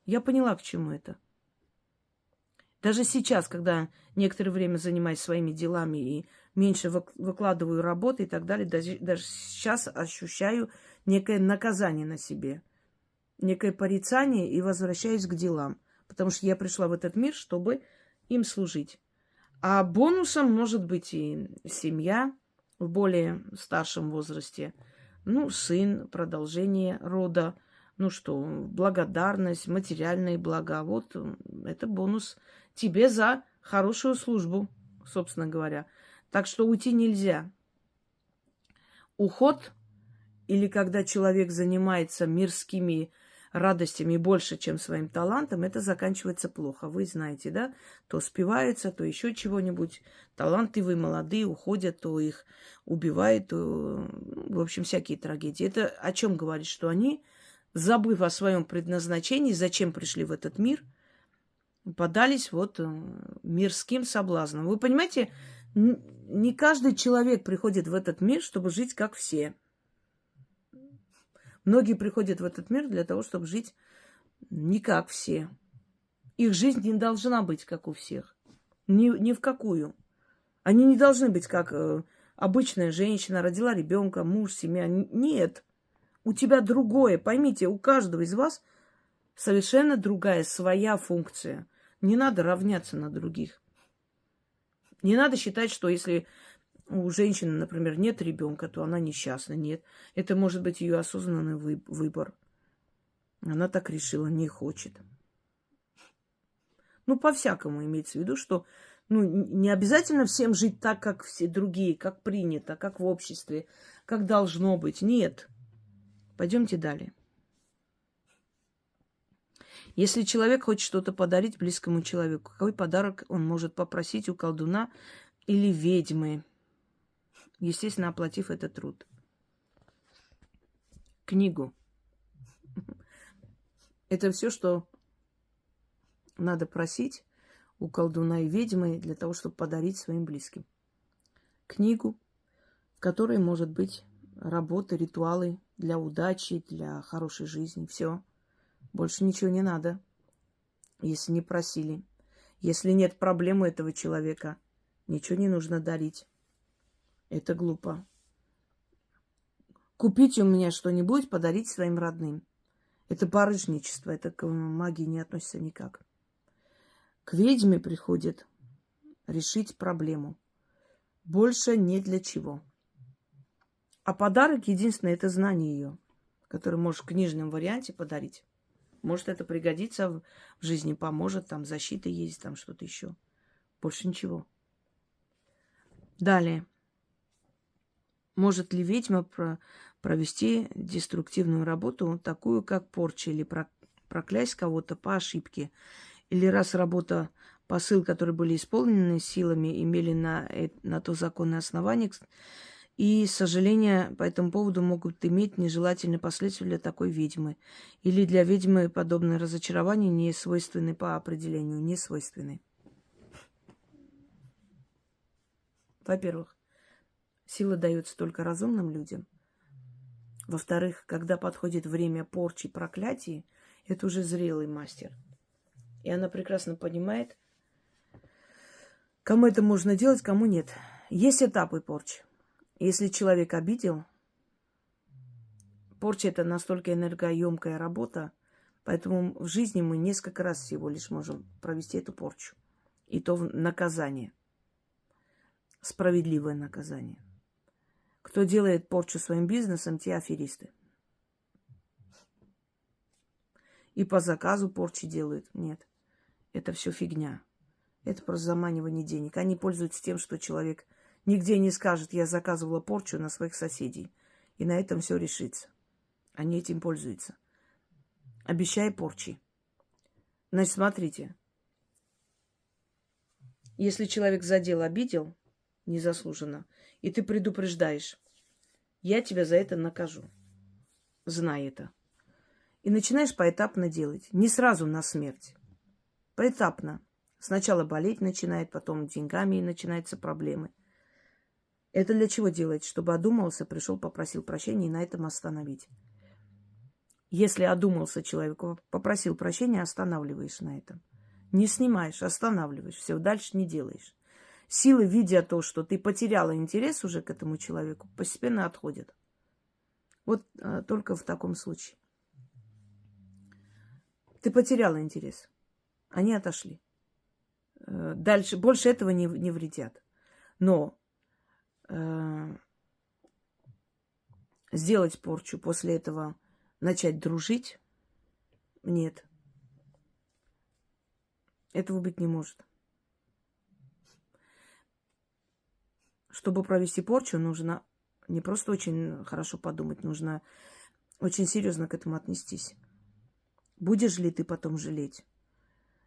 Я поняла, к чему это. Даже сейчас, когда некоторое время занимаюсь своими делами и меньше выкладываю работы и так далее, даже сейчас ощущаю некое наказание на себе, некое порицание и возвращаюсь к делам. Потому что я пришла в этот мир, чтобы им служить. А бонусом может быть и семья в более старшем возрасте. Ну, сын, продолжение рода. Ну что, благодарность, материальные блага. Вот это бонус тебе за хорошую службу, собственно говоря. Так что уйти нельзя. Уход, или когда человек занимается мирскими радостями больше, чем своим талантом, это заканчивается плохо. Вы знаете, да? То спиваются, то еще чего-нибудь. Талантливые, молодые уходят, то их убивают, то, в общем, всякие трагедии. Это о чем говорит? Что они, забыв о своем предназначении, зачем пришли в этот мир, подались вот мирским соблазнам. Вы понимаете, не каждый человек приходит в этот мир, чтобы жить как все. Многие приходят в этот мир для того, чтобы жить не как все. Их жизнь не должна быть как у всех. Ни в какую. Они не должны быть как обычная женщина, родила ребенка, муж, семья. Нет. У тебя другое. Поймите, у каждого из вас совершенно другая своя функция. Не надо равняться на других. Не надо считать, что если у женщины, например, нет ребенка, то она несчастна. Нет. Это может быть ее осознанный выбор. Она так решила, не хочет. Ну, по-всякому имеется в виду, что не обязательно всем жить так, как все другие, как принято, как в обществе, как должно быть. Нет. Пойдемте далее. Если человек хочет что-то подарить близкому человеку, какой подарок он может попросить у колдуна или ведьмы? Естественно, оплатив этот труд. Книгу. Это все, что надо просить у колдуна и ведьмы для того, чтобы подарить своим близким. Книгу, в которой может быть работа, ритуалы для удачи, для хорошей жизни. Все. Больше ничего не надо, если не просили. Если нет проблем у этого человека, ничего не нужно дарить. Это глупо. Купите у меня что-нибудь, подарить своим родным. Это барыжничество, это к магии не относится никак. К ведьме приходит решить проблему. Больше не для чего. А подарок единственное, это знание ее, которое можешь в книжном варианте подарить. Может, это пригодится в жизни, поможет, там защита есть, там что-то еще. Больше ничего. Далее. Может ли ведьма провести деструктивную работу, такую как порча, или проклясть кого-то по ошибке? Или раз работа, посыл, которые были исполнены силами, имели на то законное основание, и сожаления по этому поводу могут иметь нежелательные последствия для такой ведьмы. Или для ведьмы подобные разочарования не свойственны по определению, не свойственны. Во-первых, сила дается только разумным людям. Во-вторых, когда подходит время порчи, проклятий, это уже зрелый мастер. И она прекрасно понимает, кому это можно делать, кому нет. Есть этапы порчи. Если человек обидел, порча – это настолько энергоемкая работа, Поэтому в жизни мы несколько раз всего лишь можем провести эту порчу. И то в наказание. Справедливое наказание. Кто делает порчу своим бизнесом, те аферисты. И по заказу порчи делают. Нет. Это все фигня. Это просто заманивание денег. Они пользуются тем, что человек нигде не скажет, я заказывала порчу на своих соседей. И на этом все решится. Они этим пользуются. Обещай порчи. Значит, смотрите. Если человек задел, обидел, незаслуженно, и ты предупреждаешь, я тебя за это накажу. Знай это. И начинаешь поэтапно делать. Не сразу на смерть. Поэтапно. Сначала болеть начинает, потом деньгами начинаются проблемы. Это для чего делать? Чтобы одумался, пришел, попросил прощения и на этом остановить. Если одумался человек, попросил прощения, останавливаешь на этом. Не снимаешь, останавливаешь. Все, дальше не делаешь. Силы, видя то, что ты потеряла интерес уже к этому человеку, постепенно отходят. Вот только в таком случае. Ты потеряла интерес. Они отошли. Дальше, больше этого не вредят. Но сделать порчу, после этого начать дружить, нет. Этого быть не может. Чтобы провести порчу, нужно не просто очень хорошо подумать, нужно очень серьезно к этому отнестись. Будешь ли ты потом жалеть?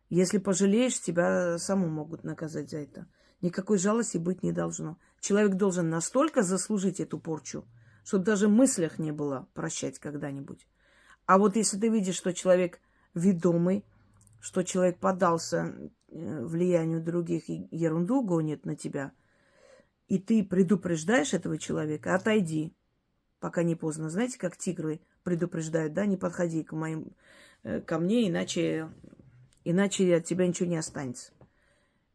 Если пожалеешь, тебя саму могут наказать за это. Никакой жалости быть не должно. Человек должен настолько заслужить эту порчу, чтобы даже в мыслях не было прощать когда-нибудь. А вот если ты видишь, что человек ведомый, что человек поддался влиянию других и ерунду гонит на тебя, и ты предупреждаешь этого человека, отойди, пока не поздно. Знаете, как тигры предупреждают, да, не подходи ко мне, иначе от тебя ничего не останется.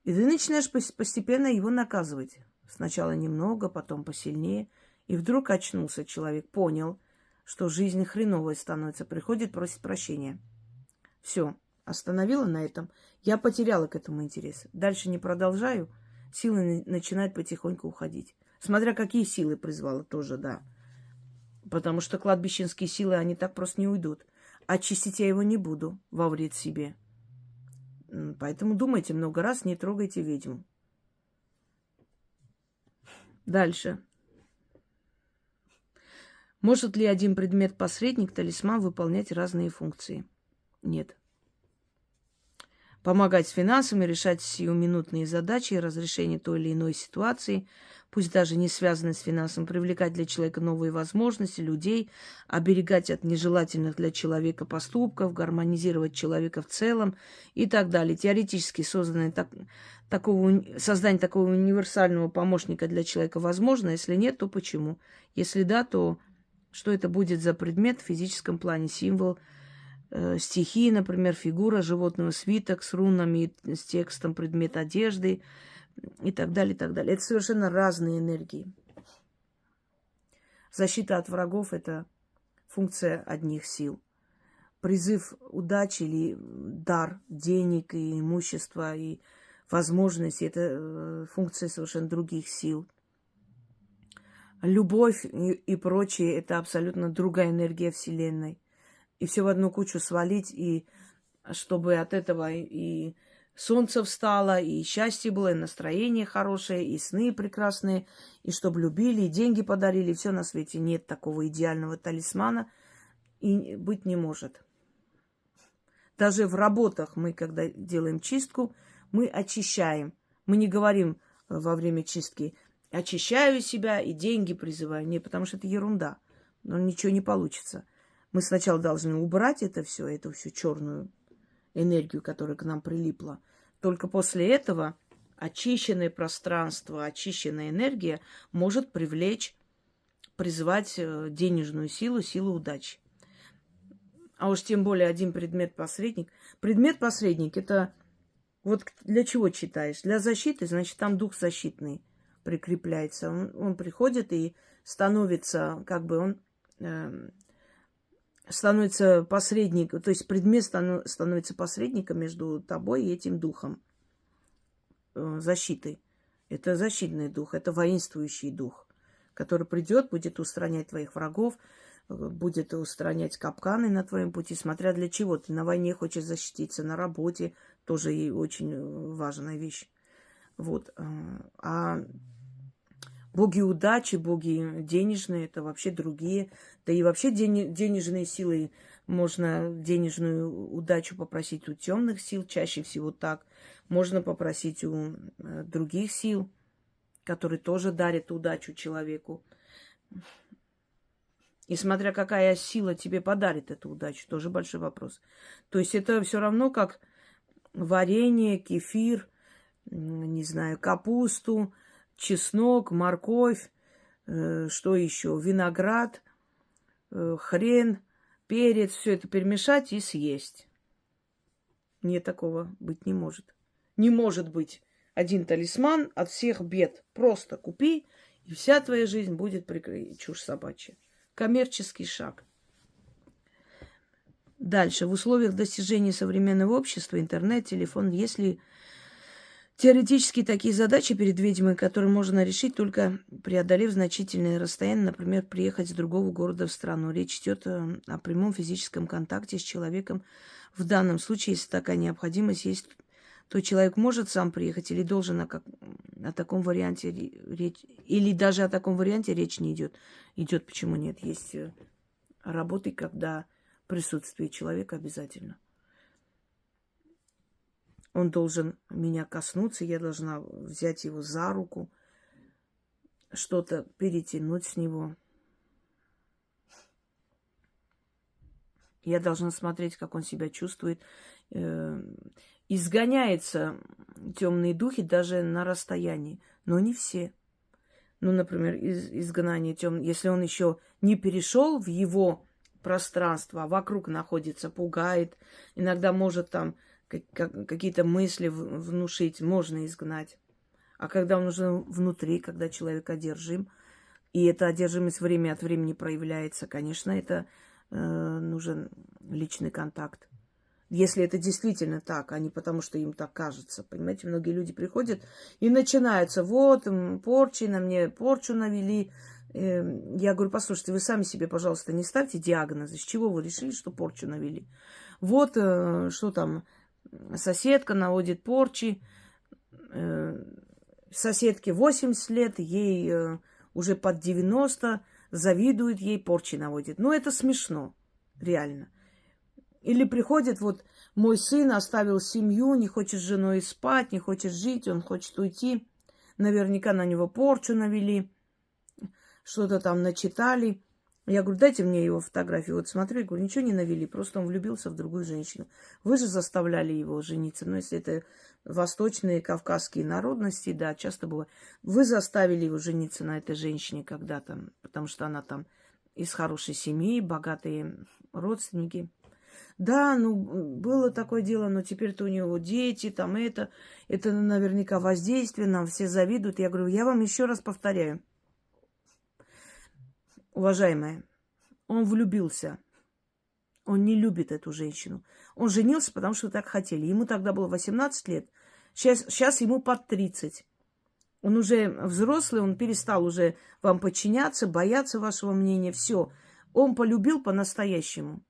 И ты начинаешь постепенно его наказывать. Сначала немного, потом посильнее. И вдруг очнулся человек, понял, что жизнь хреновая становится, приходит просить прощения. Все, остановила на этом. Я потеряла к этому интерес. Дальше не продолжаю. Силы начинают потихоньку уходить. Смотря какие силы призвала тоже, да. Потому что кладбищенские силы, они так просто не уйдут. Очистить я его не буду во вред себе. Поэтому думайте много раз, не трогайте ведьму. Дальше. Может ли один предмет-посредник, талисман, выполнять разные функции? Нет. Помогать с финансами, решать сиюминутные задачи, разрешение той или иной ситуации, пусть даже не связанной с финансом, привлекать для человека новые возможности, людей, оберегать от нежелательных для человека поступков, гармонизировать человека в целом и так далее. Теоретически создание такого универсального помощника для человека возможно. Если нет, то почему? Если да, то что это будет за предмет в физическом плане, символ, стихии, например, фигура животного, свиток с рунами, с текстом, предмет одежды и так далее, и так далее. Это совершенно разные энергии. Защита от врагов – это функция одних сил. Призыв удачи или дар денег и имущества и возможностей – это функция совершенно других сил. Любовь и прочее – это абсолютно другая энергия Вселенной. И все в одну кучу свалить, и чтобы от этого и солнце встало, и счастье было, и настроение хорошее, и сны прекрасные, и чтобы любили, и деньги подарили, все на свете. Нет такого идеального талисмана, и быть не может. Даже в работах мы, когда делаем чистку, мы очищаем. Мы не говорим во время чистки «очищаю себя и деньги призываю». Нет, потому что это ерунда. Но ничего не получится. Мы сначала должны убрать эту всю черную энергию, которая к нам прилипла. Только после этого очищенное пространство, очищенная энергия может призвать денежную силу, силу удачи. А уж тем более один предмет-посредник. Предмет-посредник – это вот для чего читаешь? Для защиты, значит, там дух защитный прикрепляется. Он приходит и становится, как бы он становится посредником, то есть предмет становится посредником между тобой и этим духом, защитой. Это защитный дух, это воинствующий дух, который придет, будет устранять твоих врагов, будет устранять капканы на твоем пути, смотря для чего. Ты на войне хочешь защититься, на работе, тоже и очень важная вещь. Вот. А боги удачи, боги денежные, это вообще другие. Да и вообще денежные силы, можно денежную удачу попросить у темных сил, чаще всего так. Можно попросить у других сил, которые тоже дарят удачу человеку. И смотря какая сила тебе подарит эту удачу, тоже большой вопрос. То есть это все равно как варенье, кефир, не знаю, капусту, чеснок, морковь, что еще, виноград, хрен, перец, все это перемешать и съесть. Нет, такого быть не может. Не может быть один талисман от всех бед. Просто купи, и вся твоя жизнь будет чушь собачья. Коммерческий шаг. Дальше. В условиях достижения современного общества, интернет, телефон, если теоретически такие задачи перед ведьмой, которые можно решить, только преодолев значительное расстояние, например, приехать с другого города в страну. Речь идет о прямом физическом контакте с человеком. В данном случае, если такая необходимость есть, то человек может сам приехать или должен о таком варианте речь, или даже о таком варианте речь не идет. Идет, почему нет? Есть работы, когда присутствие человека обязательно. Он должен меня коснуться, я должна взять его за руку, что-то перетянуть с него. Я должна смотреть, как он себя чувствует. Изгоняются темные духи даже на расстоянии, но не все. Ну, например, изгнание темных, если он еще не перешел в его пространство, а вокруг находится, пугает, иногда может там какие-то мысли внушить, можно изгнать. А когда он уже внутри, когда человек одержим, и эта одержимость время от времени проявляется, конечно, это нужен личный контакт. Если это действительно так, а не потому, что им так кажется. Понимаете, многие люди приходят и начинаются, вот, порчи на мне, порчу навели. Я говорю, послушайте, вы сами себе, пожалуйста, не ставьте диагнозы. С чего вы решили, что порчу навели? Вот, что там, соседка наводит порчи. Соседке 80 лет, ей уже под 90, завидует ей, порчи наводит. Ну, это смешно, реально. Или приходит, вот, мой сын оставил семью, не хочет с женой спать, не хочет жить, он хочет уйти. Наверняка на него порчу навели, что-то там начитали. Я говорю, дайте мне его фотографию. Вот смотрю, я говорю, ничего не навели, просто он влюбился в другую женщину. Вы же заставляли его жениться. Ну, если это восточные, кавказские народности, да, часто бывает. Вы заставили его жениться на этой женщине когда-то, потому что она там из хорошей семьи, богатые родственники. Да, ну, было такое дело, но теперь-то у него дети, там это наверняка воздействие, нам все завидуют. Я говорю, я вам еще раз повторяю, уважаемая, он влюбился, он не любит эту женщину. Он женился, потому что так хотели. Ему тогда было 18 лет, сейчас ему под 30. Он уже взрослый, он перестал уже вам подчиняться, бояться вашего мнения, все. Он полюбил по-настоящему.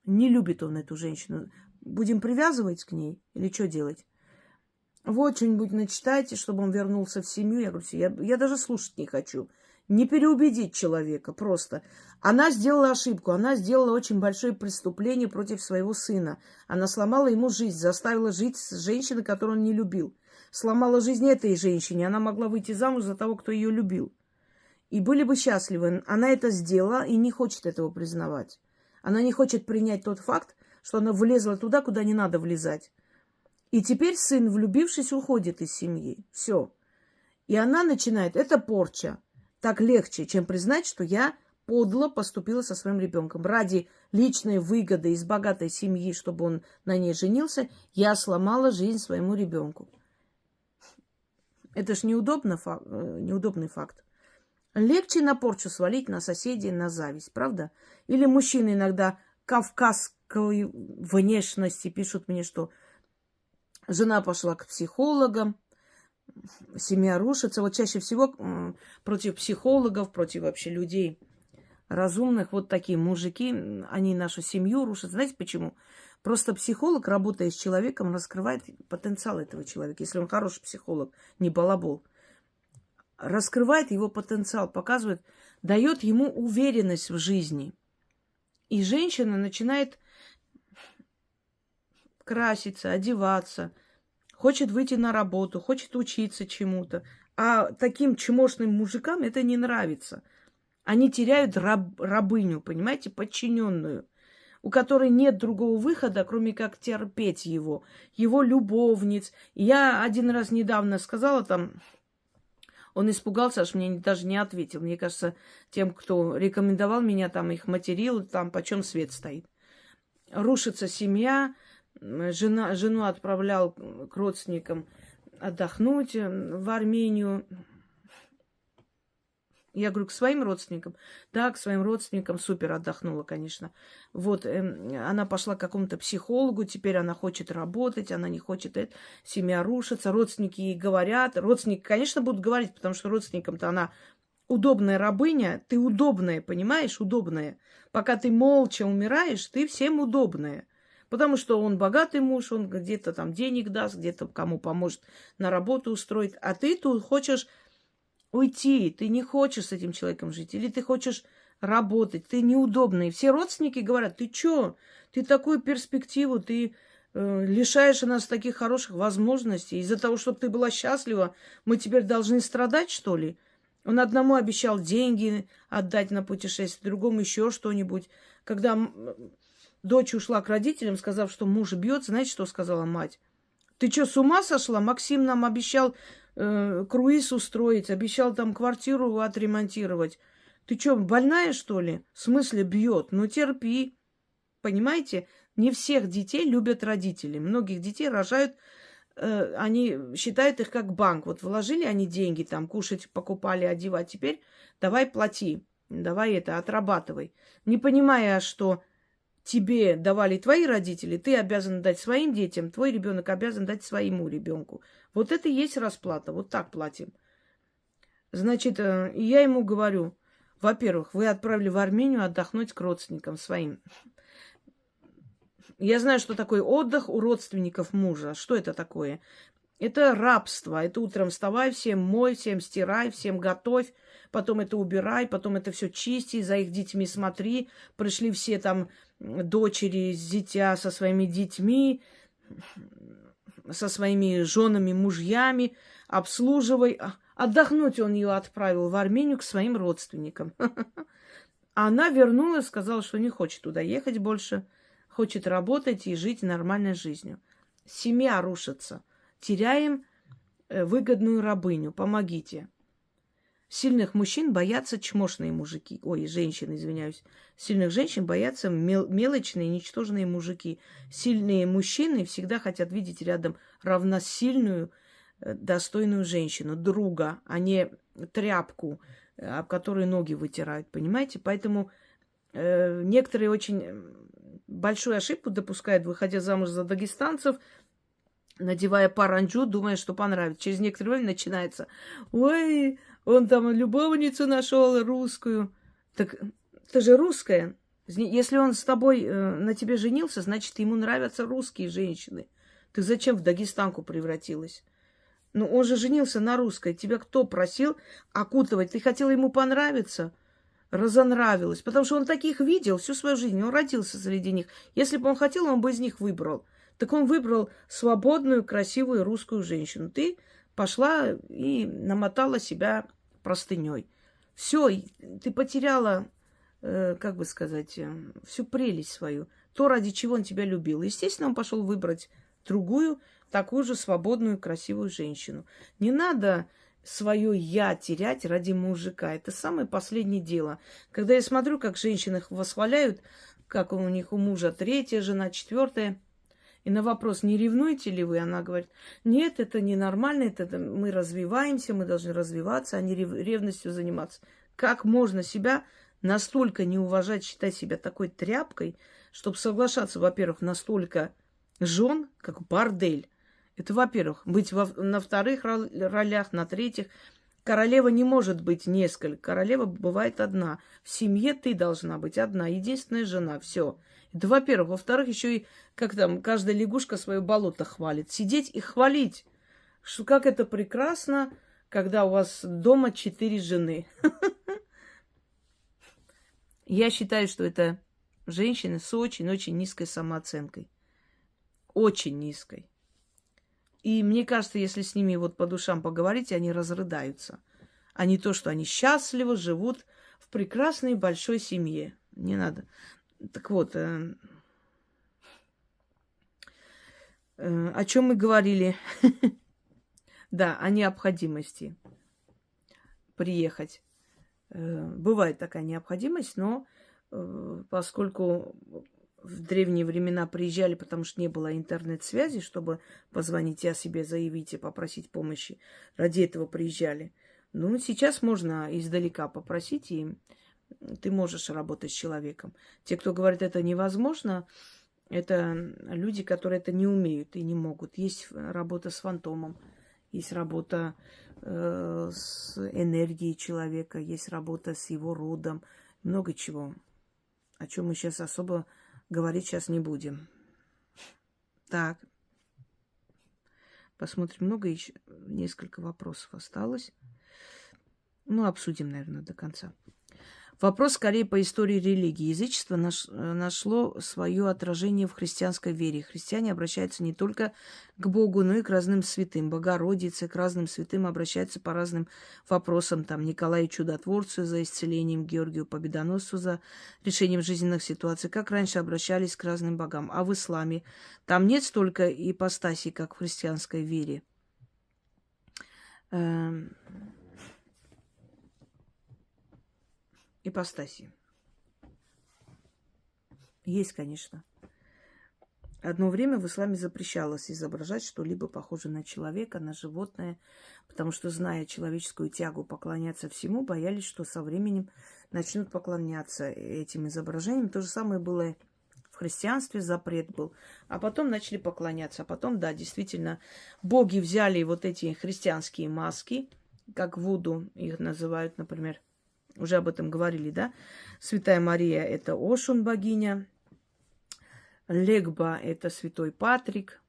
Не любит он эту женщину. Будем привязывать к ней или что делать? Вот что-нибудь начитайте, чтобы он вернулся в семью. Я говорю, я даже слушать не хочу. Не переубедить человека просто. Она сделала ошибку. Она сделала очень большое преступление против своего сына. Она сломала ему жизнь, заставила жить с женщиной, которую он не любил. Сломала жизнь этой женщине. Она могла выйти замуж за того, кто ее любил. И были бы счастливы. Она это сделала и не хочет этого признавать. Она не хочет принять тот факт, что она влезла туда, куда не надо влезать. И теперь сын, влюбившись, уходит из семьи. Все. И она начинает, это порча. Так легче, чем признать, что я подло поступила со своим ребенком. Ради личной выгоды из богатой семьи, чтобы он на ней женился, я сломала жизнь своему ребенку. Это ж неудобный факт. Легче на порчу свалить на соседей, на зависть, правда? Или мужчины иногда кавказской внешности. Пишут мне, что жена пошла к психологам, семья рушится. Вот чаще всего против психологов, против вообще людей разумных, вот такие мужики, они нашу семью рушат. Знаете почему? Просто психолог, работая с человеком, раскрывает потенциал этого человека. Если он хороший психолог, не балабол, раскрывает его потенциал, показывает, дает ему уверенность в жизни. И женщина начинает краситься, одеваться, хочет выйти на работу, хочет учиться чему-то. А таким чмошным мужикам это не нравится. Они теряют рабыню, понимаете, подчиненную, у которой нет другого выхода, кроме как терпеть его любовниц. Я один раз недавно сказала там, он испугался, аж мне даже не ответил. Мне кажется, тем, кто рекомендовал меня, там их материл, там почем свет стоит. Рушится семья, жену отправлял к родственникам отдохнуть в Армению. Я говорю, к своим родственникам? Да, к своим родственникам. Супер отдохнула, конечно. Вот, она пошла к какому-то психологу, теперь она хочет работать, она не хочет это. Семья рушится, родственники ей говорят. Родственники, конечно, будут говорить, потому что родственникам-то она удобная рабыня. Ты удобная, понимаешь, удобная. Пока ты молча умираешь, ты всем удобная. Потому что он богатый муж, он где-то там денег даст, где-то кому поможет на работу устроить. А ты тут хочешь уйти, ты не хочешь с этим человеком жить, или ты хочешь работать, ты неудобный. Все родственники говорят, ты чё? Ты такую перспективу, ты лишаешь нас таких хороших возможностей. Из-за того, чтобы ты была счастлива, мы теперь должны страдать, что ли? Он одному обещал деньги отдать на путешествие, другому еще что-нибудь. Когда дочь ушла к родителям, сказав, что муж бьет, знаете, что сказала мать? Ты что, с ума сошла? Максим нам обещал круиз устроить, обещал там квартиру отремонтировать. Ты что, больная, что ли? В смысле бьет? Ну, терпи. Понимаете? Не всех детей любят родители. Многих детей рожают, они считают их как банк. Вот вложили они деньги, там, кушать, покупали, одевать. Теперь давай плати, давай это, отрабатывай. Не понимая, что тебе давали твои родители, ты обязан дать своим детям, твой ребенок обязан дать своему ребенку. Вот это и есть расплата, вот так платим. Значит, я ему говорю, во-первых, вы отправили в Армению отдохнуть к родственникам своим. Я знаю, что такое отдых у родственников мужа. Что это такое? Это рабство. Это утром вставай, всем мой, всем стирай, всем готовь. Потом это убирай, потом это все чисти, за их детьми смотри. Пришли все там дочери, зятя со своими детьми, со своими женами, мужьями. Обслуживай. Отдохнуть он ее отправил в Армению к своим родственникам. А она вернулась, сказала, что не хочет туда ехать больше. Хочет работать и жить нормальной жизнью. Семья рушится. Теряем выгодную рабыню. Помогите. Сильных мужчин боятся чмошные мужики. Ой, женщины, извиняюсь. Сильных женщин боятся мелочные, ничтожные мужики. Сильные мужчины всегда хотят видеть рядом равносильную, достойную женщину, друга, а не тряпку, об которой ноги вытирают. Понимаете? Поэтому некоторые очень большую ошибку допускают, выходя замуж за дагестанцев, надевая паранджу, думая, что понравится. Через некоторое время начинается: ой, он там любовницу нашел русскую. Так ты же русская. Если он с тобой на тебе женился, значит, ему нравятся русские женщины. Ты зачем в дагестанку превратилась? Ну, он же женился на русской. Тебя кто просил окутывать? Ты хотела ему понравиться? Разонравилась. Потому что он таких видел всю свою жизнь. Он родился среди них. Если бы он хотел, он бы из них выбрал. Так он выбрал свободную, красивую русскую женщину. Ты пошла и намотала себя простыней. Все, ты потеряла, как бы сказать, всю прелесть свою. То, ради чего он тебя любил. Естественно, он пошел выбрать другую, такую же свободную, красивую женщину. Не надо свое «я» терять ради мужика. Это самое последнее дело. Когда я смотрю, как женщины их восхваляют, как у них у мужа третья жена, четвертая, и на вопрос, не ревнуете ли вы, она говорит: нет, это ненормально, это мы развиваемся, мы должны развиваться, а не ревностью заниматься. Как можно себя настолько не уважать, считать себя такой тряпкой, чтобы соглашаться, во-первых, на столько жен, как бордель. Это, во-первых, быть на вторых ролях, на третьих. Королева не может быть несколько. Королева бывает одна. В семье ты должна быть одна, единственная жена. Все. Это, во-первых. Во-вторых, еще и, как там, каждая лягушка свое болото хвалит. Сидеть и хвалить. Что как это прекрасно, когда у вас дома 4 жены. Я считаю, что это женщины с очень-очень низкой самооценкой. Очень низкой. И мне кажется, если с ними вот по душам поговорить, они разрыдаются. А не то, что они счастливо живут в прекрасной большой семье. Не надо. Так вот, о чем мы говорили? Да, о необходимости приехать. Бывает такая необходимость, но поскольку в древние времена приезжали, потому что не было интернет-связи, чтобы позвонить и о себе заявить и попросить помощи. Ради этого приезжали. Ну, сейчас можно издалека попросить, и ты можешь работать с человеком. Те, кто говорит, это невозможно, это люди, которые это не умеют и не могут. Есть работа с фантомом, есть работа с энергией человека, есть работа с его родом, много чего, о чем мы сейчас особо говорить сейчас не будем. Так. Посмотрим. Много еще. Несколько вопросов осталось. Ну, обсудим, наверное, до конца. Вопрос скорее по истории религии. Язычество нашло свое отражение в христианской вере. Христиане обращаются не только к Богу, но и к разным святым. Богородице, к разным святым обращаются по разным вопросам. Там Николаю Чудотворцу за исцелением, Георгию Победоносцу за решением жизненных ситуаций. Как раньше обращались к разным богам. А в исламе там нет столько ипостасей, как в христианской вере. Ипостаси. Есть, конечно. Одно время в исламе запрещалось изображать что-либо похожее на человека, на животное, потому что, зная человеческую тягу поклоняться всему, боялись, что со временем начнут поклоняться этим изображениям. То же самое было в христианстве, запрет был. А потом начали поклоняться. А потом, да, действительно, боги взяли вот эти христианские маски, как вуду их называют, например. Уже об этом говорили, да? Святая Мария – это Ошун богиня. Легба – это святой Патрик.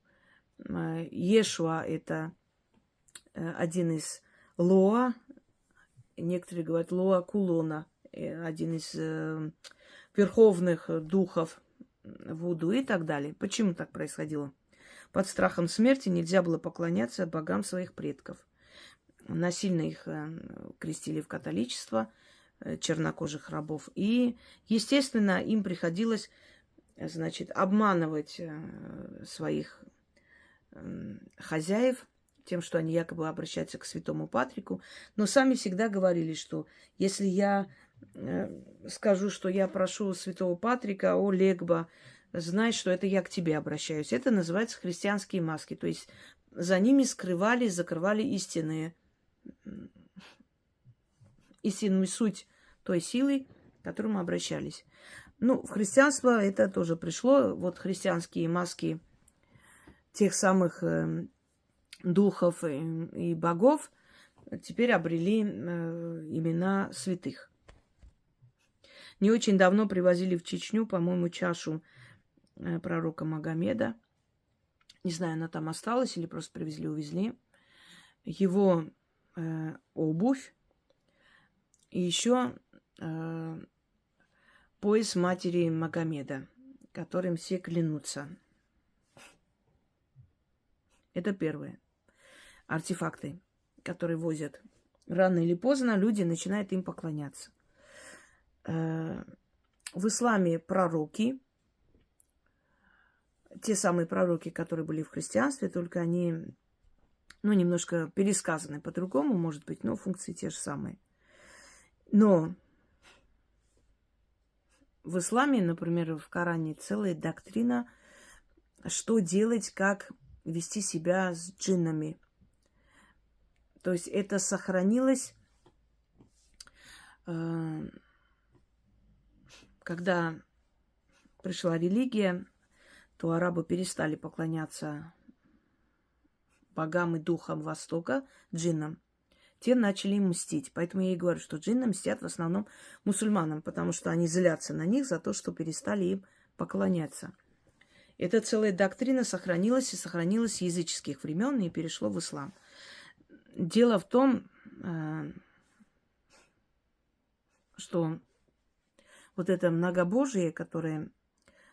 Ешуа – это один из Лоа. Некоторые говорят Лоа Кулона. Один из верховных духов вуду и так далее. Почему так происходило? Под страхом смерти нельзя было поклоняться богам своих предков. Насильно их крестили в католичество, чернокожих рабов. И, естественно, им приходилось, значит, обманывать своих хозяев тем, что они якобы обращаются к святому Патрику. Но сами всегда говорили, что если я скажу, что я прошу святого Патрика, о Легба, знай, что это я к тебе обращаюсь. Это называется христианские маски. То есть за ними скрывали, закрывали истинную суть той силы, к которой мы обращались. Ну, в христианство это тоже пришло. Вот христианские маски тех самых духов и богов теперь обрели имена святых. Не очень давно привозили в Чечню, по-моему, чашу пророка Магомеда. Не знаю, она там осталась или просто привезли, увезли. Его обувь. И еще пояс матери Магомеда, которым все клянутся. Это первое. Артефакты, которые возят. Рано или поздно люди начинают им поклоняться. В исламе пророки, те самые пророки, которые были в христианстве, только они, ну, немножко пересказаны по-другому, может быть, но функции те же самые. Но в исламе, например, в Коране целая доктрина, что делать, как вести себя с джиннами. То есть это сохранилось когда пришла религия, то арабы перестали поклоняться богам и духам Востока, джиннам. Те начали им мстить. Поэтому я и говорю, что джинны мстят в основном мусульманам, потому что они злятся на них за то, что перестали им поклоняться. Эта целая доктрина сохранилась и сохранилась с языческих времен и перешло в ислам. Дело в том, что вот это многобожие, которое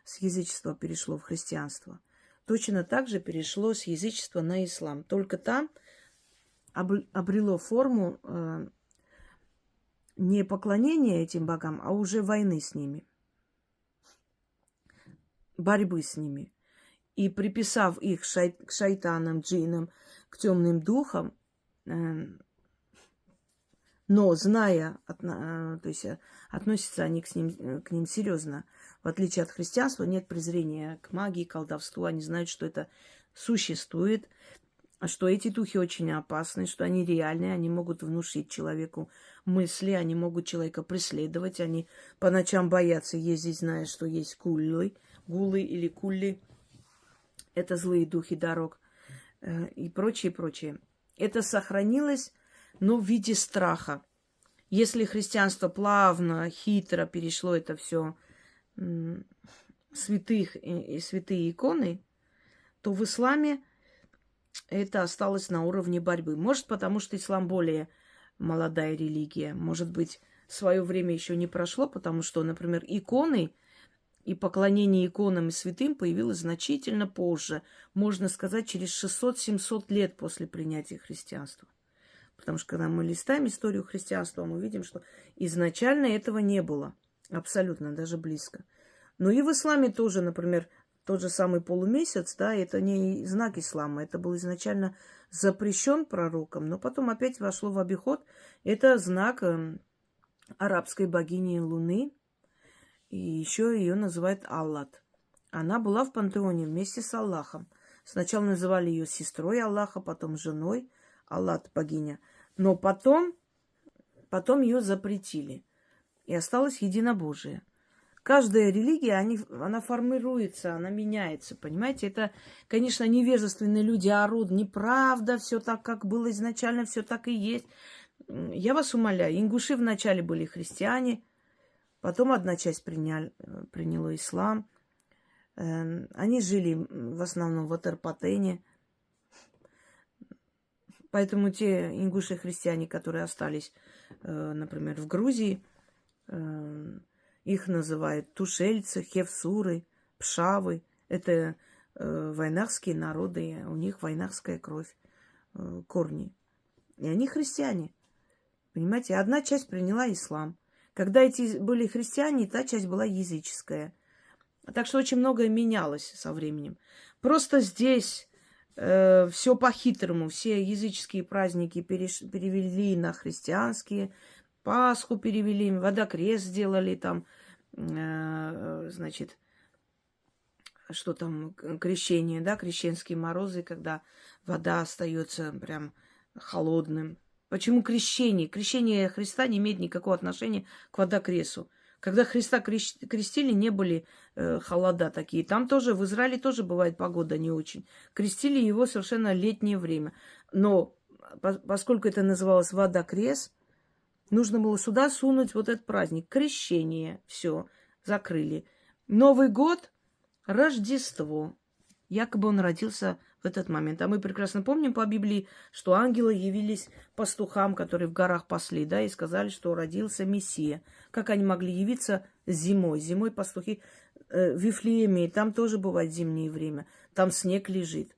с язычества перешло в христианство, точно так же перешло с язычества на ислам. Только там обрело форму не поклонения этим богам, а уже войны с ними, борьбы с ними. И приписав их к шайтанам, джиннам, к темным духам, но зная, то есть относятся они к ним серьезно. В отличие от христианства, нет презрения к магии, колдовству. Они знают, что это существует, что эти духи очень опасны, что они реальные, они могут внушить человеку мысли, они могут человека преследовать, они по ночам боятся ездить, зная, что есть гулы или кулли. Это злые духи дорог и прочее, прочее. Это сохранилось, но в виде страха. Если христианство плавно, хитро перешло это все святых и святые иконы, то в исламе это осталось на уровне борьбы. Может, потому что ислам более молодая религия. Может быть, свое время еще не прошло, потому что, например, иконы и поклонение иконам и святым появилось значительно позже. Можно сказать, через 600-700 лет после принятия христианства. Потому что, когда мы листаем историю христианства, мы видим, что изначально этого не было. Абсолютно, даже близко. Но и в исламе тоже, например, тот же самый полумесяц, да, это не знак ислама, это был изначально запрещен пророком, но потом опять вошло в обиход. Это знак арабской богини Луны, и еще ее называют Аллат. Она была в пантеоне вместе с Аллахом. Сначала называли ее сестрой Аллаха, потом женой, Аллат богиня. Но потом ее запретили, и осталось единобожие. Каждая религия, она формируется, она меняется, понимаете? Это, конечно, невежественные люди орут, неправда, все так, как было изначально, все так и есть. Я вас умоляю, ингуши вначале были христиане, потом одна часть приняла ислам. Они жили в основном в Атарпатене. Поэтому те ингуши-христиане, которые остались, например, в Грузии, их называют тушельцы, хевсуры, пшавы. Это вайнахские народы, у них вайнахская кровь, корни. И они христиане. Понимаете, одна часть приняла ислам. Когда эти были христиане, та часть была языческая. Так что очень многое менялось со временем. Просто здесь все по-хитрому. Все языческие праздники перевели на христианские. Пасху перевели, водокрест сделали там, значит, что там, крещение, да, крещенские морозы, когда вода остается прям холодным. Почему крещение? Крещение Христа не имеет никакого отношения к водокресу. Когда Христа крестили, не были холода такие. Там тоже, в Израиле тоже бывает погода не очень. Крестили его совершенно летнее время. Но поскольку это называлось водокрес, нужно было сюда сунуть вот этот праздник. Крещение. Все, закрыли. Новый год, Рождество. Якобы он родился в этот момент. А мы прекрасно помним по Библии, что ангелы явились пастухам, которые в горах пасли, да, и сказали, что родился Мессия. Как они могли явиться зимой? Зимой пастухи в Вифлееме, там тоже бывает зимнее время. Там снег лежит.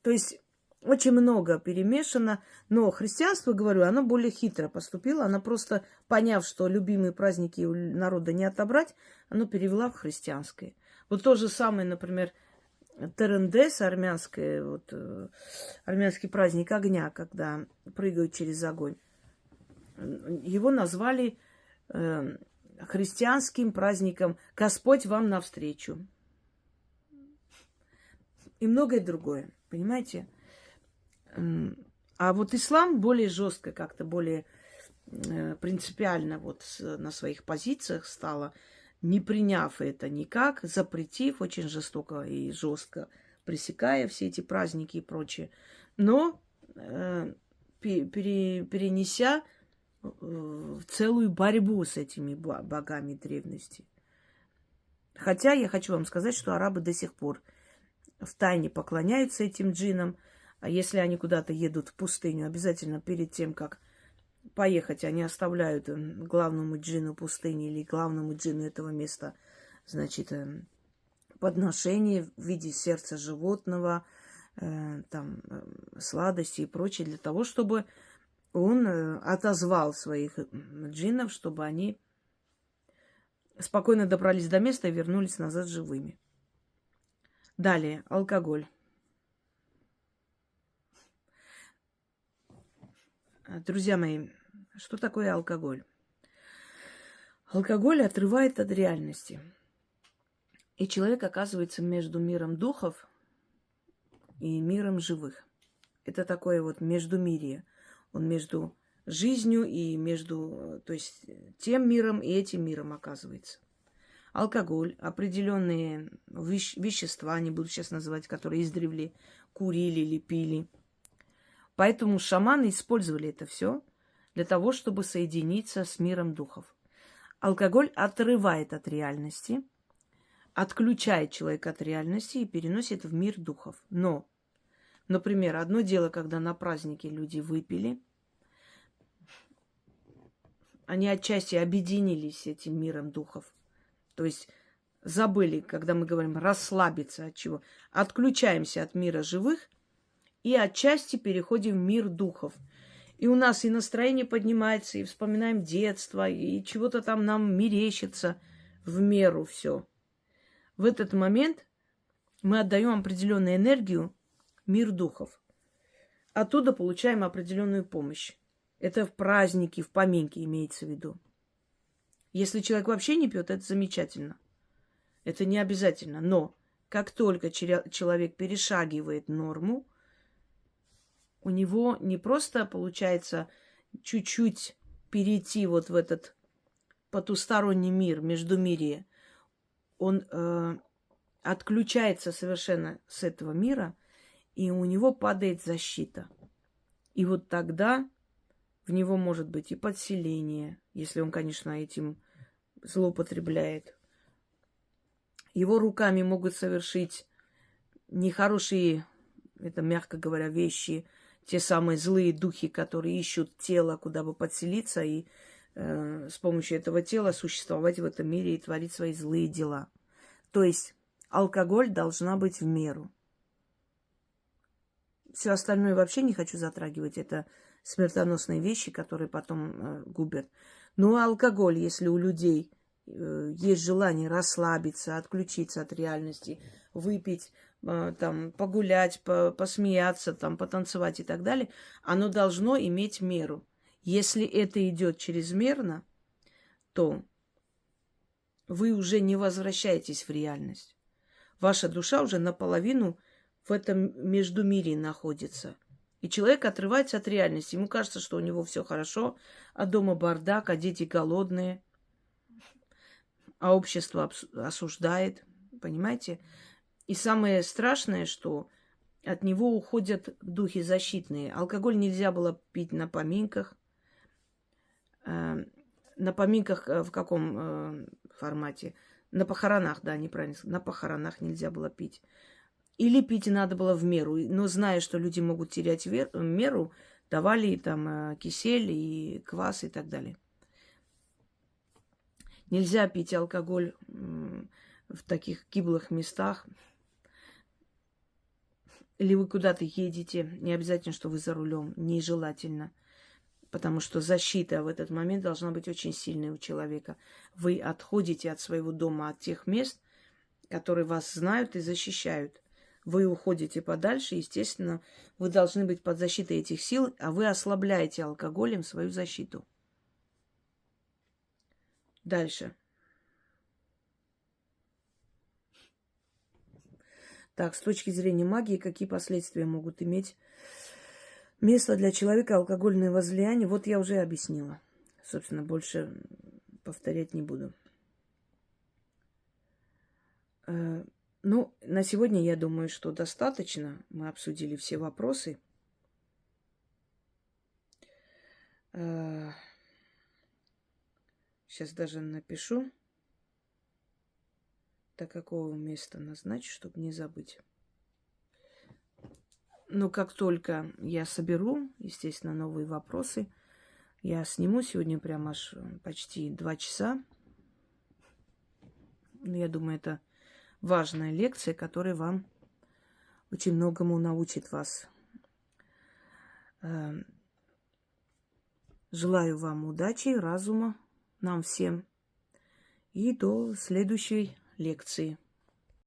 То есть очень много перемешано. Но христианство, говорю, оно более хитро поступило. Оно просто, поняв, что любимые праздники у народа не отобрать, оно перевело в христианское. Вот то же самое, например, Терендес, армянский праздник огня, когда прыгают через огонь. Его назвали христианским праздником «Господь вам навстречу». И многое другое, понимаете? А вот ислам более жестко, как-то более принципиально вот на своих позициях стало. не приняв это никак, запретив очень жестоко и жестко, пресекая все эти праздники и прочее, но перенеся целую борьбу с этими богами древности. Хотя я хочу вам сказать, что арабы до сих пор втайне поклоняются этим джиннам, а если они куда-то едут в пустыню, обязательно перед тем, как поехать, они оставляют главному джинну пустыни или главному джинну этого места, значит, подношение в виде сердца животного, сладости и прочее, для того, чтобы он отозвал своих джиннов, чтобы они спокойно добрались до места и вернулись назад живыми. Далее, алкоголь. Друзья мои, что такое алкоголь? Алкоголь отрывает от реальности. И человек оказывается между миром духов и миром живых. Это такое вот междумирье. Он между жизнью и между, то есть, тем миром и этим миром оказывается. Алкоголь, определенные вещества, не буду сейчас называть, которые издревле курили или пили. Поэтому шаманы использовали это все для того, чтобы соединиться с миром духов. Алкоголь отрывает от реальности, отключает человека от реальности и переносит в мир духов. Но, например, одно дело, когда на празднике люди выпили, они отчасти объединились с этим миром духов. То есть забыли, когда мы говорим расслабиться от чего. Отключаемся от мира живых и отчасти переходим в мир духов. И у нас и настроение поднимается, и вспоминаем детство, и чего-то там нам мерещится в меру все. В этот момент мы отдаем определенную энергию в мир духов. Оттуда получаем определенную помощь. Это в праздники, в поминки имеется в виду. Если человек вообще не пьет, это замечательно. Это не обязательно. Но как только человек перешагивает норму, у него не просто получается чуть-чуть перейти вот в этот потусторонний мир, междумирье. Он отключается совершенно с этого мира, и у него падает защита. И вот тогда в него может быть и подселение, если он, конечно, этим злоупотребляет. Его руками могут совершить нехорошие, это мягко говоря, вещи, те самые злые духи, которые ищут тело, куда бы подселиться, и с помощью этого тела существовать в этом мире и творить свои злые дела. То есть алкоголь должна быть в меру. Все остальное вообще не хочу затрагивать. Это смертоносные вещи, которые потом губят. Но алкоголь, если у людей есть желание расслабиться, отключиться от реальности, выпить, там, погулять, посмеяться, там, потанцевать и так далее, оно должно иметь меру. Если это идет чрезмерно, то вы уже не возвращаетесь в реальность. Ваша душа уже наполовину в этом междумирье находится. И человек отрывается от реальности. Ему кажется, что у него все хорошо, а дома бардак, а дети голодные, а общество осуждает. Понимаете? И самое страшное, что от него уходят духи защитные. Алкоголь нельзя было пить на поминках. На поминках в каком формате? На похоронах, да, неправильно. На похоронах нельзя было пить. Или пить надо было в меру. Но зная, что люди могут терять меру, давали там кисель и квас и так далее. Нельзя пить алкоголь в таких гиблых местах. Или вы куда-то едете, не обязательно, что вы за рулем, нежелательно. Потому что защита в этот момент должна быть очень сильной у человека. Вы отходите от своего дома, от тех мест, которые вас знают и защищают. Вы уходите подальше, естественно, вы должны быть под защитой этих сил, а вы ослабляете алкоголем свою защиту. Дальше. Так, с точки зрения магии, какие последствия могут иметь место для человека алкогольное возлияние? Вот я уже объяснила. Собственно, больше повторять не буду. Ну, на сегодня я думаю, что достаточно. Мы обсудили все вопросы. Сейчас даже напишу, до какого места назначить, чтобы не забыть. Но как только я соберу, естественно, новые вопросы, я сниму сегодня прям аж почти 2 часа. Я думаю, это важная лекция, которая вам очень многому научит вас. Желаю вам удачи, разума, нам всем. И до следующей лекции.